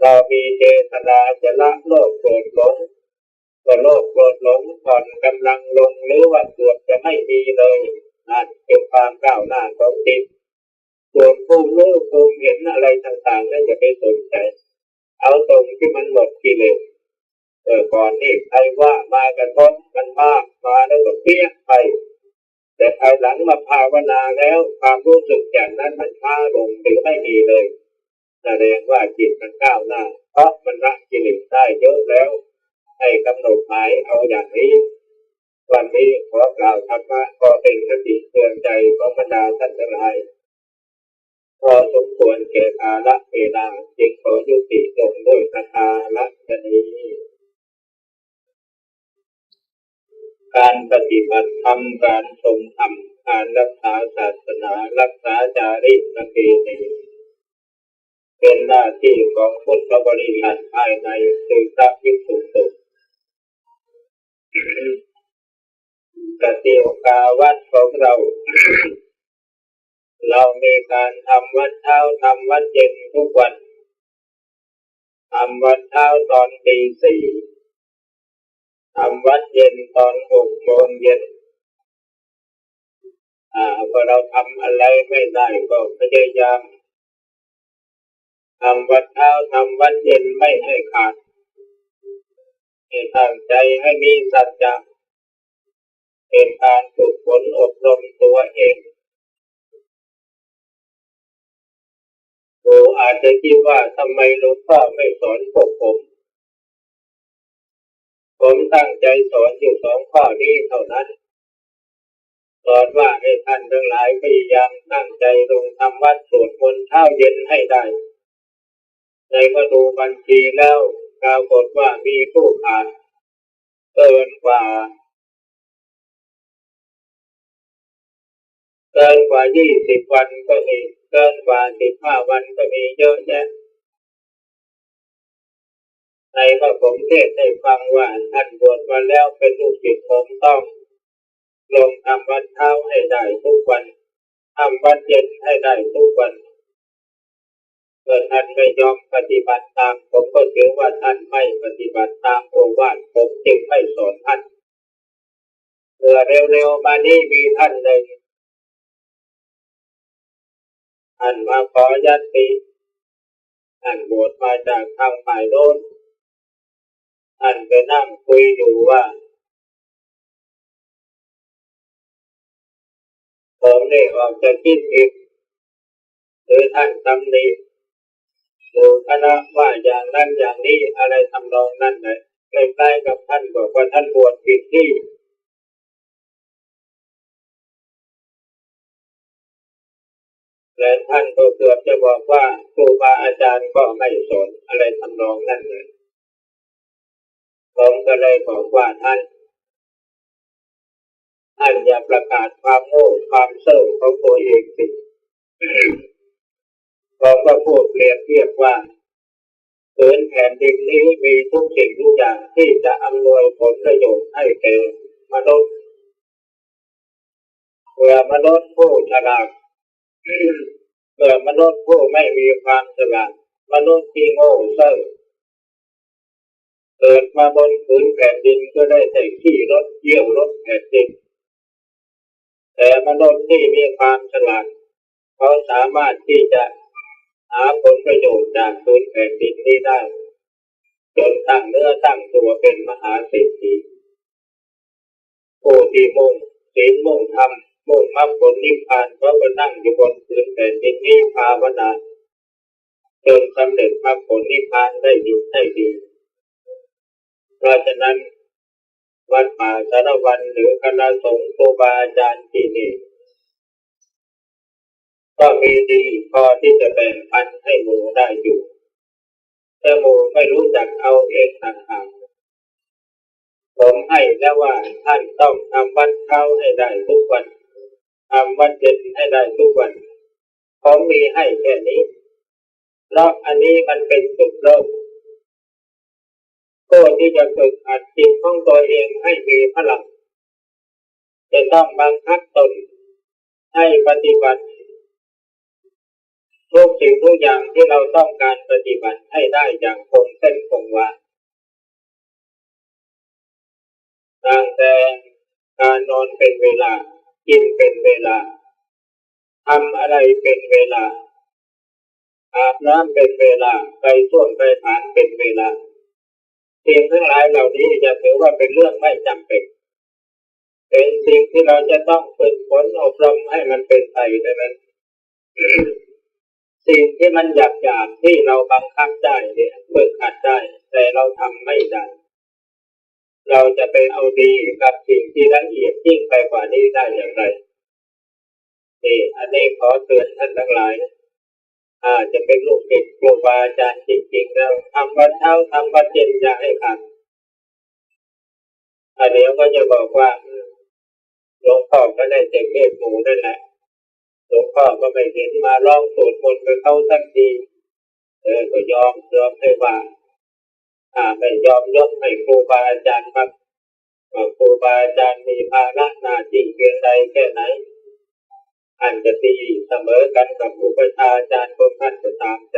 เรามีเจตนาจะละโลภโกรธหลง ก็โลภโกรธหลงผ่อนกำลังลงหรือว่าเกือบจะไม่มีเลยนั่นเป็นความก้าวหน้าของจิตส่วนภูมิรู้ภูมิเห็นอะไรต่างๆนั่นจะไปสนใจเอาตรงที่มันหมดกิเลสก่อนนี่ใครว่ามากระทบมันมากมาแล้วก็เปี้ยไปแต่ภายหลังมาภาวนาแล้วความรู้สึกอย่างนั้นมันช้าลงหรือไม่มีเลยแสดงว่าจิตมันก้าวหน้าเพราะมันละกิเลสได้เยอะแล้วให้กำหนดหมายเอาอย่างนี้วันนี้ขอกล่าวธรรมะก็เป็นคติเตือนใจของบรรดาท่านทั้งหลายพอสมควรแก่กาลเวลาจึงขอยุติลงด้วยพระทาละนี้การปฏิบัติธรรมการทรงธรรมการรักษาศาสนารักษาจารีตประเพณีเป็นหน้าที่ของพุทธบริษัทภายในคือพระภิกษุสงฆ์กติกาวัดของเราเรามีการทำวัดเช้าทำวัดเย็นทุกวันทำวัดเช้าตอนตี 4ทำวัดเย็นตอน 6 โมงเย็นพอเราทำอะไรไม่ได้ก็พยายามทำวัดเช้าทำวัดเย็นไม่ให้ขาดให้ตั้งใจให้มีสัจจะเป็นการฝึกฝนอบรมตัวเองอาจจะคิดว่าทำไมหลวงพ่อไม่สอนพวกผมตั้งใจสอนอยู่2 ข้อนี้เท่านั้นสอนว่าให้ท่านทั้งหลายพยายามตั้งใจลงทำวัดสวดมนต์เช้าเย็นให้ได้ในมาดูบัญชีแล้วปรากฏว่ามีผู้ขาดเกินกว่า20 วันก็มีเกินกว่า15 วันก็มีเยอะแยะในพระผมเทศน์ให้ฟังว่าท่านบวชมาแล้วเป็นลูกศิษย์ผมต้องลงทำวัดเช้าให้ได้ทุกวันทำวัดเย็นให้ได้ทุกวันเมื่อท่านไม่ยอมปฏิบัติตามผมก็ถือว่าท่านไม่ปฏิบัติตามโอวาทผมจึงไม่สอนท่านเมื่อเร็วๆมานี้มีท่านหนึ่งท่านมาขอยัตติท่านบวชมาจากทางฝ่ายโน้นท่านไปนั่งคุยอยู่ว่าผมได้ออกจะคิดผิดหรือท่านตำหนิหมู่คณะว่าอย่างนั้นอย่างนี้อะไรทำนองนั้นเลยใกล้ๆกับท่านบอกว่าท่านบวชผิดที่และท่านก็เกือบจะบอกว่าครูบาอาจารย์ก็ไม่สอนอะไรทำนองนั้นเลยผมก็เลยบอกว่าท่านอย่าประกาศความโง่ความเซ่อของตัวเองสิผมก็พูดเปรียบเทียบว่าผืนแผ่นดินนี้มีทุกสิ่งทุกอย่างที่จะอำนวยผลประโยชน์ให้แก่มนุษย์เมื่อมนุษย์ผู้ฉลาดเมื่อมนุษย์ผู้ไม่มีความฉลาดมนุษย์ที่โง่เซ่อเกิดมาบนผืนแผ่นดินก็ได้แต่ขี่รถเยี่ยวรถแผ่นดินแต่มนุษย์ที่มีความฉลาดเขาสามารถที่จะหาผลประโยชน์จากผืนแผ่นดินนี้ได้จนตั้งเนื้อตั้งตัวเป็นมหาเศรษฐีผู้ที่มุ่งศีลมุ่งธรรมมุ่งมรรคผลนิพพานเขาก็นั่งอยู่บนผืนแผ่นดินนี้ภาวนาจนสำเร็จมรรคผลนิพพานได้ดีเพราะฉะนั้นวัดป่าสารวันหรือคณะสงฆ์ครูบาอาจารย์ที่นี่ก็มีดีพอที่จะแบ่งปันให้หมู่ได้อยู่แต่หมู่ไม่รู้จักเอาเองต่างหากผมให้แล้วว่าท่านต้องทำวัดเช้าให้ได้ทุกวันทำวัดเย็นให้ได้ทุกวันผมมีให้แค่นี้เพราะอันนี้มันเป็นจุดเริ่มก็ที่จะฝึกหัดจิตของตัวเองให้มีพลังจะต้องบังคับตนให้ปฏิบัติทุกสิ่งทุกอย่างที่เราต้องการปฏิบัติให้ได้อย่างคงเส้นคงวา ตั้งแต่การนอนเป็นเวลากินเป็นเวลาทำอะไรเป็นเวลาอาบน้ำเป็นเวลาไปส้วมไปฐานเป็นเวลาสิ่งทั้งหลายเหล่านี้จะถือว่าเป็นเรื่องไม่จำเป็นเป็นสิ่งที่เราจะต้องฝึกฝนอบรมให้มันเป็นไปดังนั้น สิ่งที่มันหยาบๆที่เราบังคับได้เนี่ยฝึกหัดได้แต่เราทำไม่ได้เราจะไปเอาดีกับสิ่งที่ละเอียดยิ่งไปกว่านี้ได้อย่างไรนี่อันนี้ขอเตือนท่านทั้งหลายจะเป็นลูกศิษย์ครูบาอาจารย์จริงๆแล้วทำวัดเช้าทำวัดเย็นอย่าให้ขาดเดี๋ยวก็จะบอกว่าหลวงพ่อก็ได้แต่เทศหมู่นั่นแหละหลวงพ่อก็ไม่เห็นมาร้องสวดมนต์กับเขาสักทีก็ยอมให้ว่าไม่ยอมยกให้ครูบาอาจารย์ครับครูบาอาจารย์มีภาระหน้าที่เพียงใดแค่ไหนอันจะตีเสมอกันกับอุปชาอาจารย์พวกท่านก็ตามใจ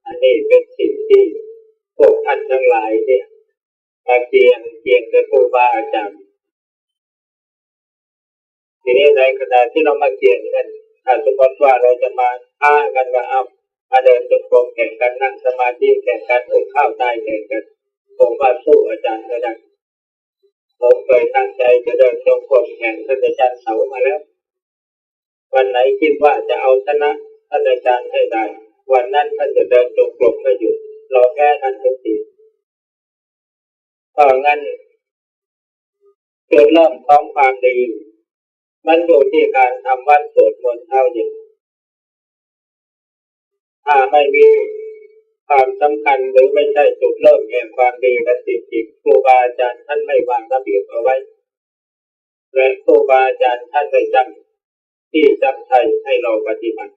อันนี้เป็นสิ่งที่พวกท่านทั้งหลายเนี่ยเกียงกับครูบาอาจารย์ทีนี้ในขณะที่เรามาเกียงกันถ้าสมมติว่าเราจะมาท้ากันว่าเอามาเดินจงกรมแข่งกันนั่งสมาธิแข่งกันอดข้าวตายแข่งกันผมว่าสู้อาจารย์ไม่ได้ผมเคยตั้งใจจะเดินจงกรมแข่งท่านอาจารย์เสามาแล้ววันไหนคิดว่าจะเอาชนะท่านอาจารย์ให้ได้วันนั้นท่านจะเดินจงกรมไม่หยุดเราแก้ท่านทุกทีเพราะงั้นจุดเริ่มของความดีมันอยู่ที่การทำวัดสวดมนต์เท่านั้นถ้าไม่มีความสำคัญหรือไม่ใช่จุดเริ่มแห่งความดีและสิ่งที่ครูบาอาจารย์ท่านไม่วางระเบียบเอาไว้และครูบาอาจารย์ท่านไม่จำที่จำใจให้เราปฏิบัติ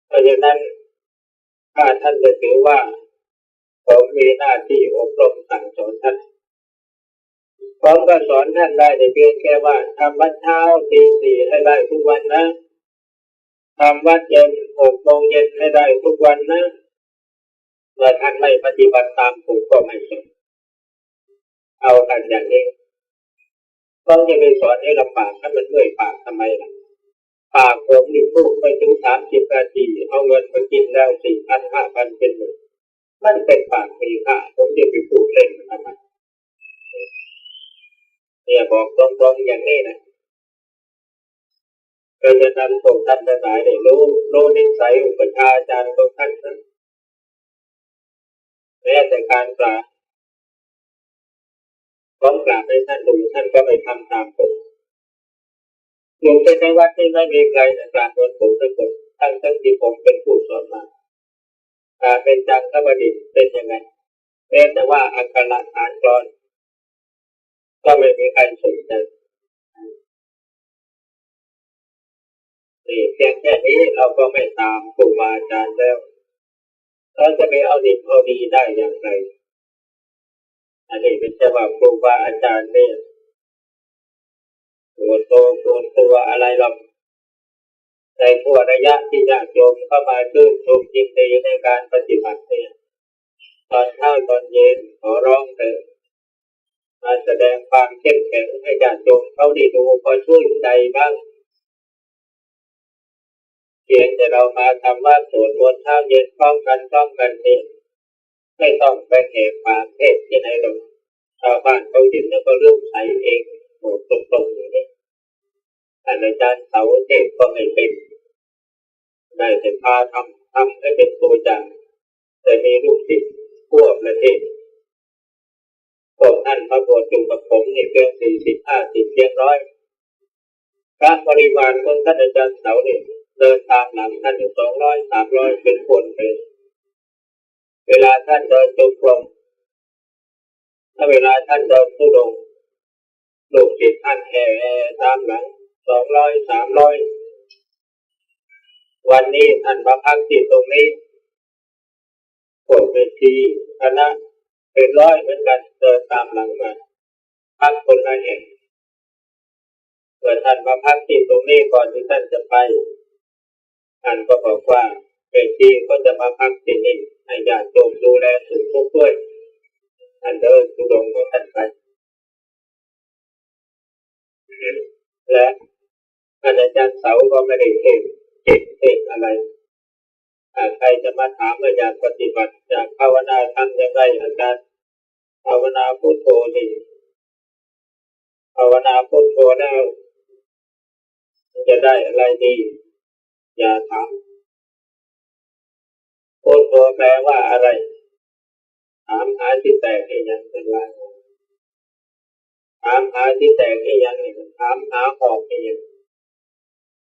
เพราะฉะนั้นถ้าท่านจะถือว่าผมมีหน้าที่อบรมสั่งสอนท่านผมก็สอนท่านได้ในเพียงแค่ว่าทำวัดเช้าตี 4ให้ได้ทุกวันนะทำวัดเย็น6 โมงเย็นให้ได้ทุกวันนะเมื่อท่านไม่ปฏิบัติตามผมก็ไม่สนเอากันอย่างนี้ต้องจะไปสอนให้ลำบากถ้ามันเมื่อยปากทำไมล่ะปากผมนี่พูดไปถึง30 นาทีเอาเงินมากินแล้ว 4,000 5,000 เป็นหมื่นมันเป็นปากมีค่าผมจะไปพูดเล่นทำไมเนี่ยบอกตรงๆอย่างนี้นะเพราะฉะนั้นพวกท่านทั้งหลายได้รู้นิสัยอุปชฌาย์อาจารย์ของท่านนะแม้แต่การกราบผมกราบให้ท่านดูท่านก็ไม่ทำตามผมอยู่ในวัดที่ไม่มีใครกราบเหมือนผมสักคนทั้งที่ผมเป็นผู้สอนมาเป็นจังคบัณฑิตเป็นยังไงแต่ว่าอักขระฐานกลอนก็ไม่มีใครสนใจนี่เพียงแค่นี้เราก็ไม่ตามครูบาอาจารย์แล้วเราจะไปเอาดีเอาดีได้อย่างไรอันนี้เป็นจะว่าครูบาอาจารย์เนี่ยตัวอะไรหรอกในทั่วระยะที่ญาติโยมเข้ามาชื่นชมยินดีในการปฏิบัติเนี่ยตอนเช้าตอนเย็นขอร้องเถอะมาแสดงความเข้มแข็งให้ญาติโยมเขาได้ดูพอช่วยใจบ้างเพียงแต่เรามาทำว่าสวดมนต์เช้าเย็นพร้อมกันเนี่ยไม่ต้องไปแหกปากเทศที่ไหนหรอกชาวบ้านเขาเห็นแล้วก็เริ่มใส่เองโหดตรงๆอย่างนี้อาจารย์เสาเทศก็ไม่เป็นได้แต่พาทำให้เป็นตัวอย่างแต่มีลูกศิษย์ทั่วประเทศพวกท่านมาบวชอยู่กับผมนี่เพียง40-50เพียง100พระบริวารของท่านอาจารย์เสาเนี่ยเดินตามหลังท่านอยู่200-300เป็นคนเลยเวลาท่านเดินจงกรมถ้าเวลาท่านเดินธุดงค์ลูกศิษย์ท่านแห่ตามหลัง200-300วันนี้ท่านมาพักที่ตรงนี้พวกเวทีคณะเป็น100เหมือนกันเดินตามหลังมาพักคนละแห่งเมื่อท่านมาพักที่ตรงนี้ก่อนที่ท่านจะไปท่านก็บอกว่าเวทีก็จะมาพักที่นี่ให้ญาติโยมดูแลสุขทุกข์ด้วย ท่านเดินทุดงของท่านไปและอาจารย์เสาก็ไม่ได้เทศอะไรใครจะมาถามว่าอยากปฏิบัติอยากภาวนาทำยังไงอาจารย์ภาวนาพุทโธนี่ภาวนาพุทโธแล้วจะได้อะไรดีอย่าถามพุทโธแปลว่าอะไรถามหาที่แตกให้ยังเป็นไรถามหาที่แตกให้ยังถามหาออกให้ยัง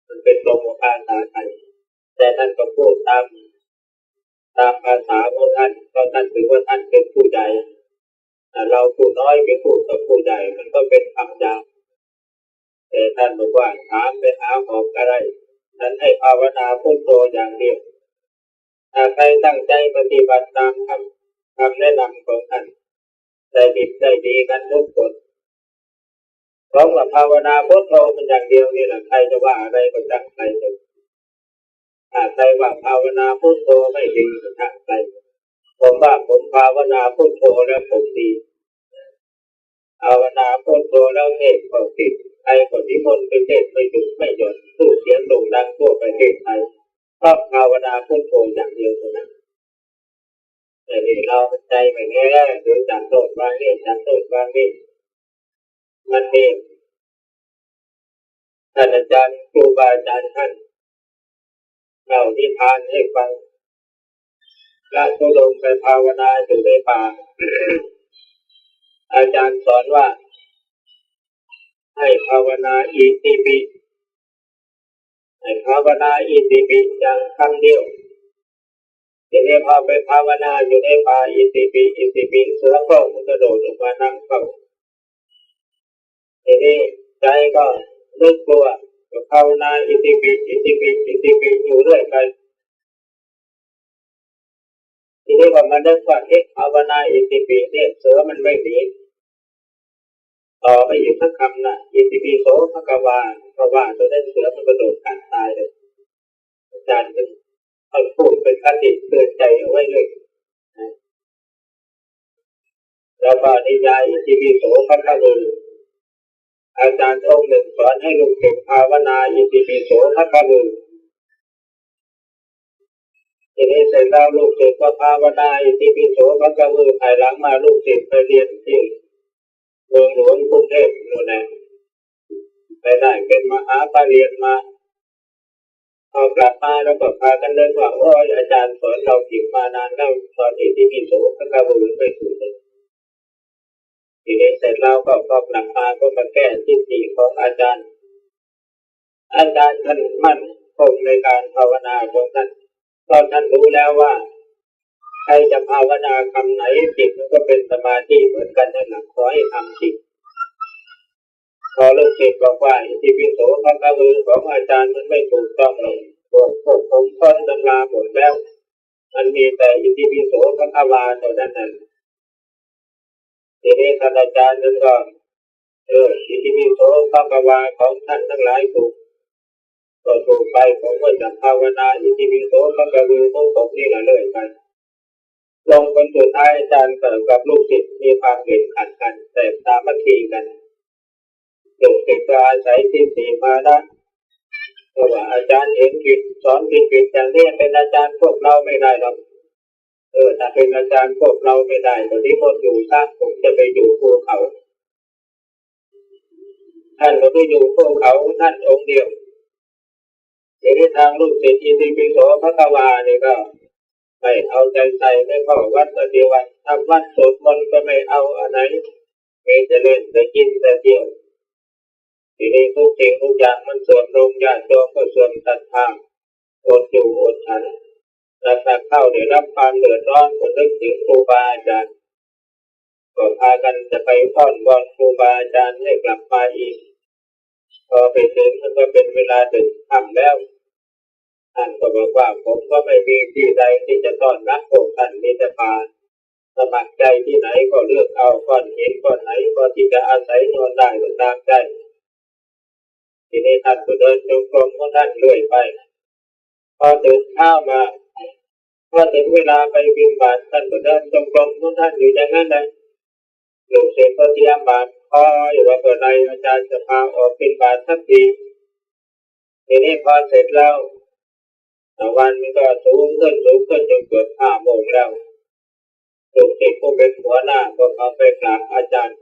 มันเป็นตรงกับภาษาไทยแต่ท่านก็พูดตามภาษาของท่านเพราะท่านถือว่าท่านเป็นผู้ใหญ่เราผู้น้อยไปพูดกับผู้ใหญ่มันก็เป็นคำหยาบแต่ท่านบอกว่าถามไปหาออกอะไรท่านให้ภาวนาพุทโธอย่างเดียวถ้าใครตั้งใจปฏิบัติตามคำแนะนำของท่านได้ดีกันทุกคนเพราะว่าภาวนาพุทโธมันอย่างเดียวนี่แหละใครจะว่าอะไรก็จังใครเลยถ้าใครว่าภาวนาพุทโธไม่ดีก็จังใครผมว่าผมภาวนาพุทโธแล้วผมดีภาวนาพุทโธแล้วเทศก็ติดใครก็นิมนต์ไปเทศไม่หยุดไม่หย่อนสู้เสียงโด่งดังทั่วประเทศไทยเพราะภาวนาพุทโธอย่างเดียวเท่านั้นแต่นี่เราใจไม่แน่หรือจับโทษบางนี่จับโทษบางนี่มันมีท่านอาจารย์ครูบาอาจารย์ท่านเล่านิทานให้ฟังพระธุดงค์ไปภาวนาอยู่ในป่า อาจารย์สอนว่าให้ภาวนาอิติปิให้ภาวนาอิติปิอย่างคำเดียวทีนี้พอไปภาวนาอยู่ในป่าอิติปิเสือก็มันกระโดดออกมานั่งเฝ้าทีนี้ใจก็นึกกลัวก็ภาวนาอิติปิอยู่เรื่อยไปทีนี้ก็มานึกว่าภาวนาอิติปิเนี่ยเสือมันไม่หนีต่อไปอีกสักคำนะอิติปิโสภควาเพราะว่าตัวนั้นเสือมันกระโดดกัดตายเลยอาจารย์ต้องพูดเป็นคติเตือนใจเอาไว้เลยแล้วก็นิยายอิติปิโสภควาอาจารย์องค์หนึ่งสอนให้ลูกศิษย์ภาวนาอิติปิโสภควาทีนี้เสร็จแล้วลูกศิษย์ก็ภาวนาอิติปิโสภควาภายหลังมาลูกศิษย์ไปเรียนที่เมืองหลวงกรุงเทพนู่นแหละไปได้เป็นมหาปรริญญามาพอกลับมาแล้วก็พากันเล่นว่าโอ้ยอาจารย์สอนเราผิดมานานแล้วสอนอิติปิโสภควาไม่ถูกเลยทีนี้เสร็จแล้วก็กลับมาก็มาแก้ทิฏฐิของอาจารย์ท่านมั่นคงในการภาวนาของท่านตอนท่านรู้แล้วว่าใครจะภาวนาคำไหนจิตมันก็เป็นสมาธิเหมือนกันนั่นแหละขอให้ทำจิตพอลูกศิษย์บอกว่าอิติปิโสภควาของอาจารย์มันไม่ถูกต้องเลยพวกผมค้นตำราหมดแล้วมันมีแต่อิติปิโสภควาเท่านั้นนั่นทีนี้ท่านอาจารย์นั้นก็อิติปิโสภควาของท่านทั้งหลายถูกไปผมก็จะภาวนาอิติปิโสภควาของผมนี่แหละเลยไปลงคนสุดท้ายอาจารย์กับลูกศิษย์มีความเห็นขัดกันแต่สามัคคีกันลูกศิษย์ก็อาศัยทิฏฐิมานะเพราะว่าอาจารย์เห็นผิดสอนผิดอย่างนี้เป็นอาจารย์พวกเราไม่ได้หรอกถ้าเป็นอาจารย์พวกเราไม่ได้ตอนนี้คนอยู่ซะผมจะไปอยู่ภูเขาท่านก็ไปอยู่ภูเขาท่านองค์เดียวทีนี้ทางลูกศิษย์อิติปิโสภควานี่ก็ไม่เอาใจใส่ไม่เข้าวัดปฏิวัติทำวัดสวดมนต์ก็ไม่เอาอะไรมีแต่เล่นแต่กินแต่เที่ยวทีนี้ทุกสิ่งทุกอย่างมันส่วนรวมญาติโยมก็ส่วนตัดทางอดอยู่อดฉันแต่ถ้าเข้าได้รับความเดือดร้อนก็นึกถึงครูบาอาจารย์ก็พากันจะไปอ้อนวอนครูบาอาจารย์ให้กลับมาอีกพอไปถึงมันก็เป็นเวลาดึกค่ำแล้วท่านก็บอกว่าผมก็ไม่มีที่ใดที่จะต้อนรับพวกท่านมีแต่ป่าสมัครใจที่ไหนก็เลือกเอาก้อนหินก้อนไหนก็ที่จะอาศัยนอนได้ก็ตามใจทีนี้ท่านก็เดินจงกรมของท่านเรื่อยไปพอตื่นเช้ามาพอถึงเวลาไปบิณฑบาตท่านก็เดินจงกรมของท่านอยู่อย่างนั้นเลย ลูกศิษย์ก็เตรียมบาตรคอยว่าเมื่อไรอาจารย์จะพาออกบิณฑบาตสักทีทีนี้พอเสร็จแล้ววันมันก็สูงขึ้นจนเกือบ5 โมงแล้วลูกศิษย์ผู้เป็นหัวหน้าก็เอาไปกราบอาจารย์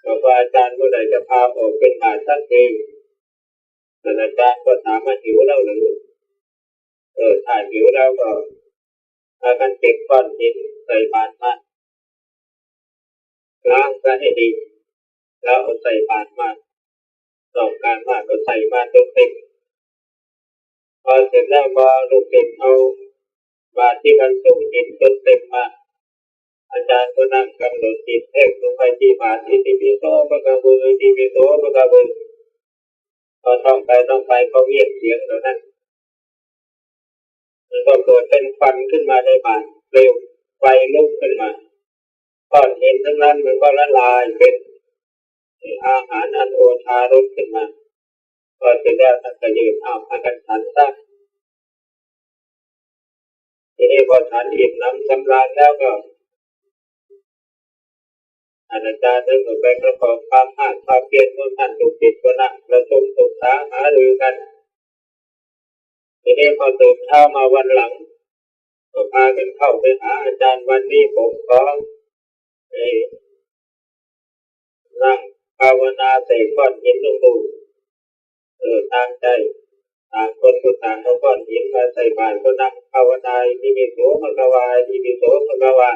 บอกว่าอาจารย์เมื่อไรจะพาออกบิณฑบาตสักทีแต่อาจารย์ก็ถามว่าหิวแล้วหรือถ้าหิวแล้วก็พากันเก็บก้อนหินใส่บาตรมาล้างซะให้ดีแล้วเอาใส่บาตรมาต้องการมากก็ใส่มาจนเต็มพอเสร็จแล้วพอลูกศิษย์เอาบาตรที่บรรจุหินจนเต็มมาอาจารย์ก็นั่งกำหนดจิตเพ่งลงไปที่บาตรอิติปิโสภะคะวะอิติปิโสภะคะวะพอท่องไปก็เงียบเสียงเหล่านั้นมันก็เกิดเป็นควันขึ้นมาในบาตรเปลวไฟลุกขึ้นมาก้อนหินทั้งนั้นมันก็ละลายเป็นอาหารอันโอชารสขึ้นมาก็เสร็จแล้วท่านก็ยืนพากันฉันซะทีนี้พอฉันอิ่มน้ำสำราญแล้วก็อาจารย์ได้ไปประกอบความภาคความเพียรของท่านลูกศิษย์ก็นั่งประชุมปรึกษาหารือกันทีนี้พอตื่นเช้ามาวันหลังก็พากันเข้าไปหาอาจารย์วันนี้ผมขอนั่งภาวนาใส่ก้อนหินลงดูตามใจต่างคนก็ต่างเอาก้อนหินมาใส่บาตรก็นั่งภาวนาอิติปิโสภะคะวะอิติปิโสภะคะวะ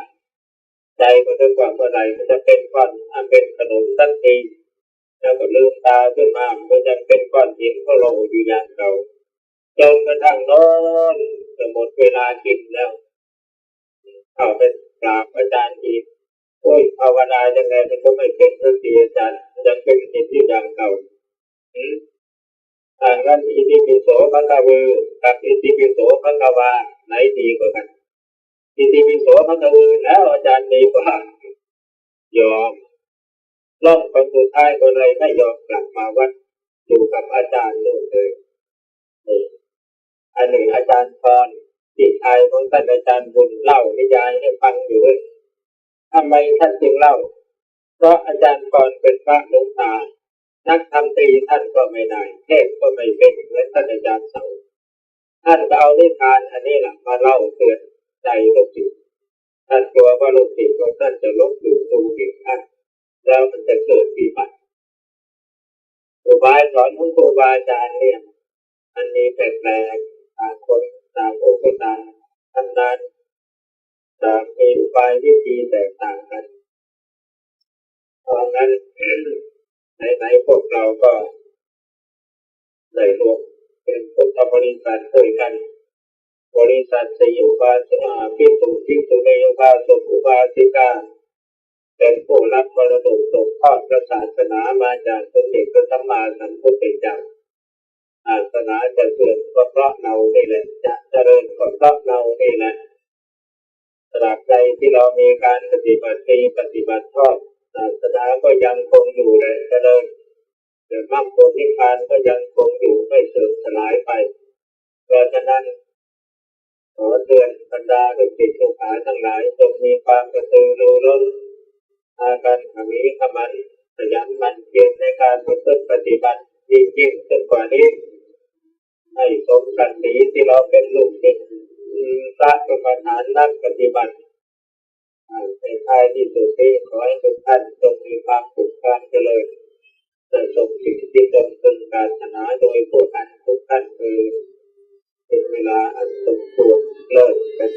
ใจก็ถึงว่าเมื่อไหร่มันจะเป็นก้อนอันเป็นขนมสักทีแล้วก็ลืมตาขึ้นมามันจะเป็นก้อนหินก็ลงอยู่อย่างเก่าจนกระทั่งนอนจะหมดเวลากินแล้วเข้าไปกราบอาจารย์อีกโอ้ยภาวนายังไงมันก็ไม่เป็นสักทีอาจารย์ยังเป็นหินอยู่อย่างเก่างั้นอิติปิโสภะคะวะกับอิติปิโสภะคะวะไหนดีกว่ากันอิติปิโสภะคะวะแล้วอาจารย์ดีกว่ายอมล่องคนสุดท้ายก็เลยไม่ยอมกลับมาวัดอยู่กับอาจารย์นู่นเลยอันหนึ่งอาจารย์พรที่ชายของท่านอาจารย์บุญเล่านิยายให้ฟังอยู่เลยทำไมท่านจึงเล่าเพราะอาจารย์พรเป็นพระหลวงตานักธรรมตรีท่านก็ไม่ได้เทศก็ไม่เป็นเหมือนท่านอาจารย์เสาท่านก็เอานิทานอันนี้แหละมาเล่าเตือนใจลูกศิษย์ท่านกลัวว่าลูกศิษย์ของท่านจะลบหลู่ดูหมิ่นท่านแล้วมันจะเกิดปีใหม่ครูบาสอนของครูบาอาจารย์เนี่ยอันนี้แปลกต่างคนต่างองค์ต่างทำงานต่างมีอุบายวิธีแตกต่างกันเพราะงั้นไหนพวกเราก็ได้รวมเป็นพุทธบริษัทด้วยกันบริษัทสยุบาสนาภิกษุภิกษุณีอุบาสกอุบาสิกาเป็นผู้รับมรดกตกทอดพระศาสนามาจากสมเด็จพระสัมมาสัมพุทธเจ้าศาสนาจะเสื่อมก็เพราะเรานี่แหละจะเจริญก็เพราะเรานี่แหละตราบใดที่เรามีการปฏิบัติดีปฏิบัติชอบศาสนาก็ยังคงอยู่และเจริญแต่มรรคผลนิพพานก็ยังคงอยู่ไม่เสื่อมสลายไปเพราะฉะนั้นขอเตือนบรรดาลูกศิษย์ลูกหาทั้งหลายจงมีความกระตือรือร้นพากันขมีขมันขยันหมั่นเพียรในการประพฤติปฏิบัติยิ่งขึ้นกว่านี้ให้สมศักดิ์ศรีที่เราเป็นลูกศิษย์พระกรรมฐานนักปฏิบัติในท้ายที่สุดนี้ขอให้ทุกท่านจงมีความสุขความเจริญประสบสิ่งที่ตนพึงปรารถนาโดยผู้ท่านทุกท่านเป็นเวลาอันสมควรเลิกกัน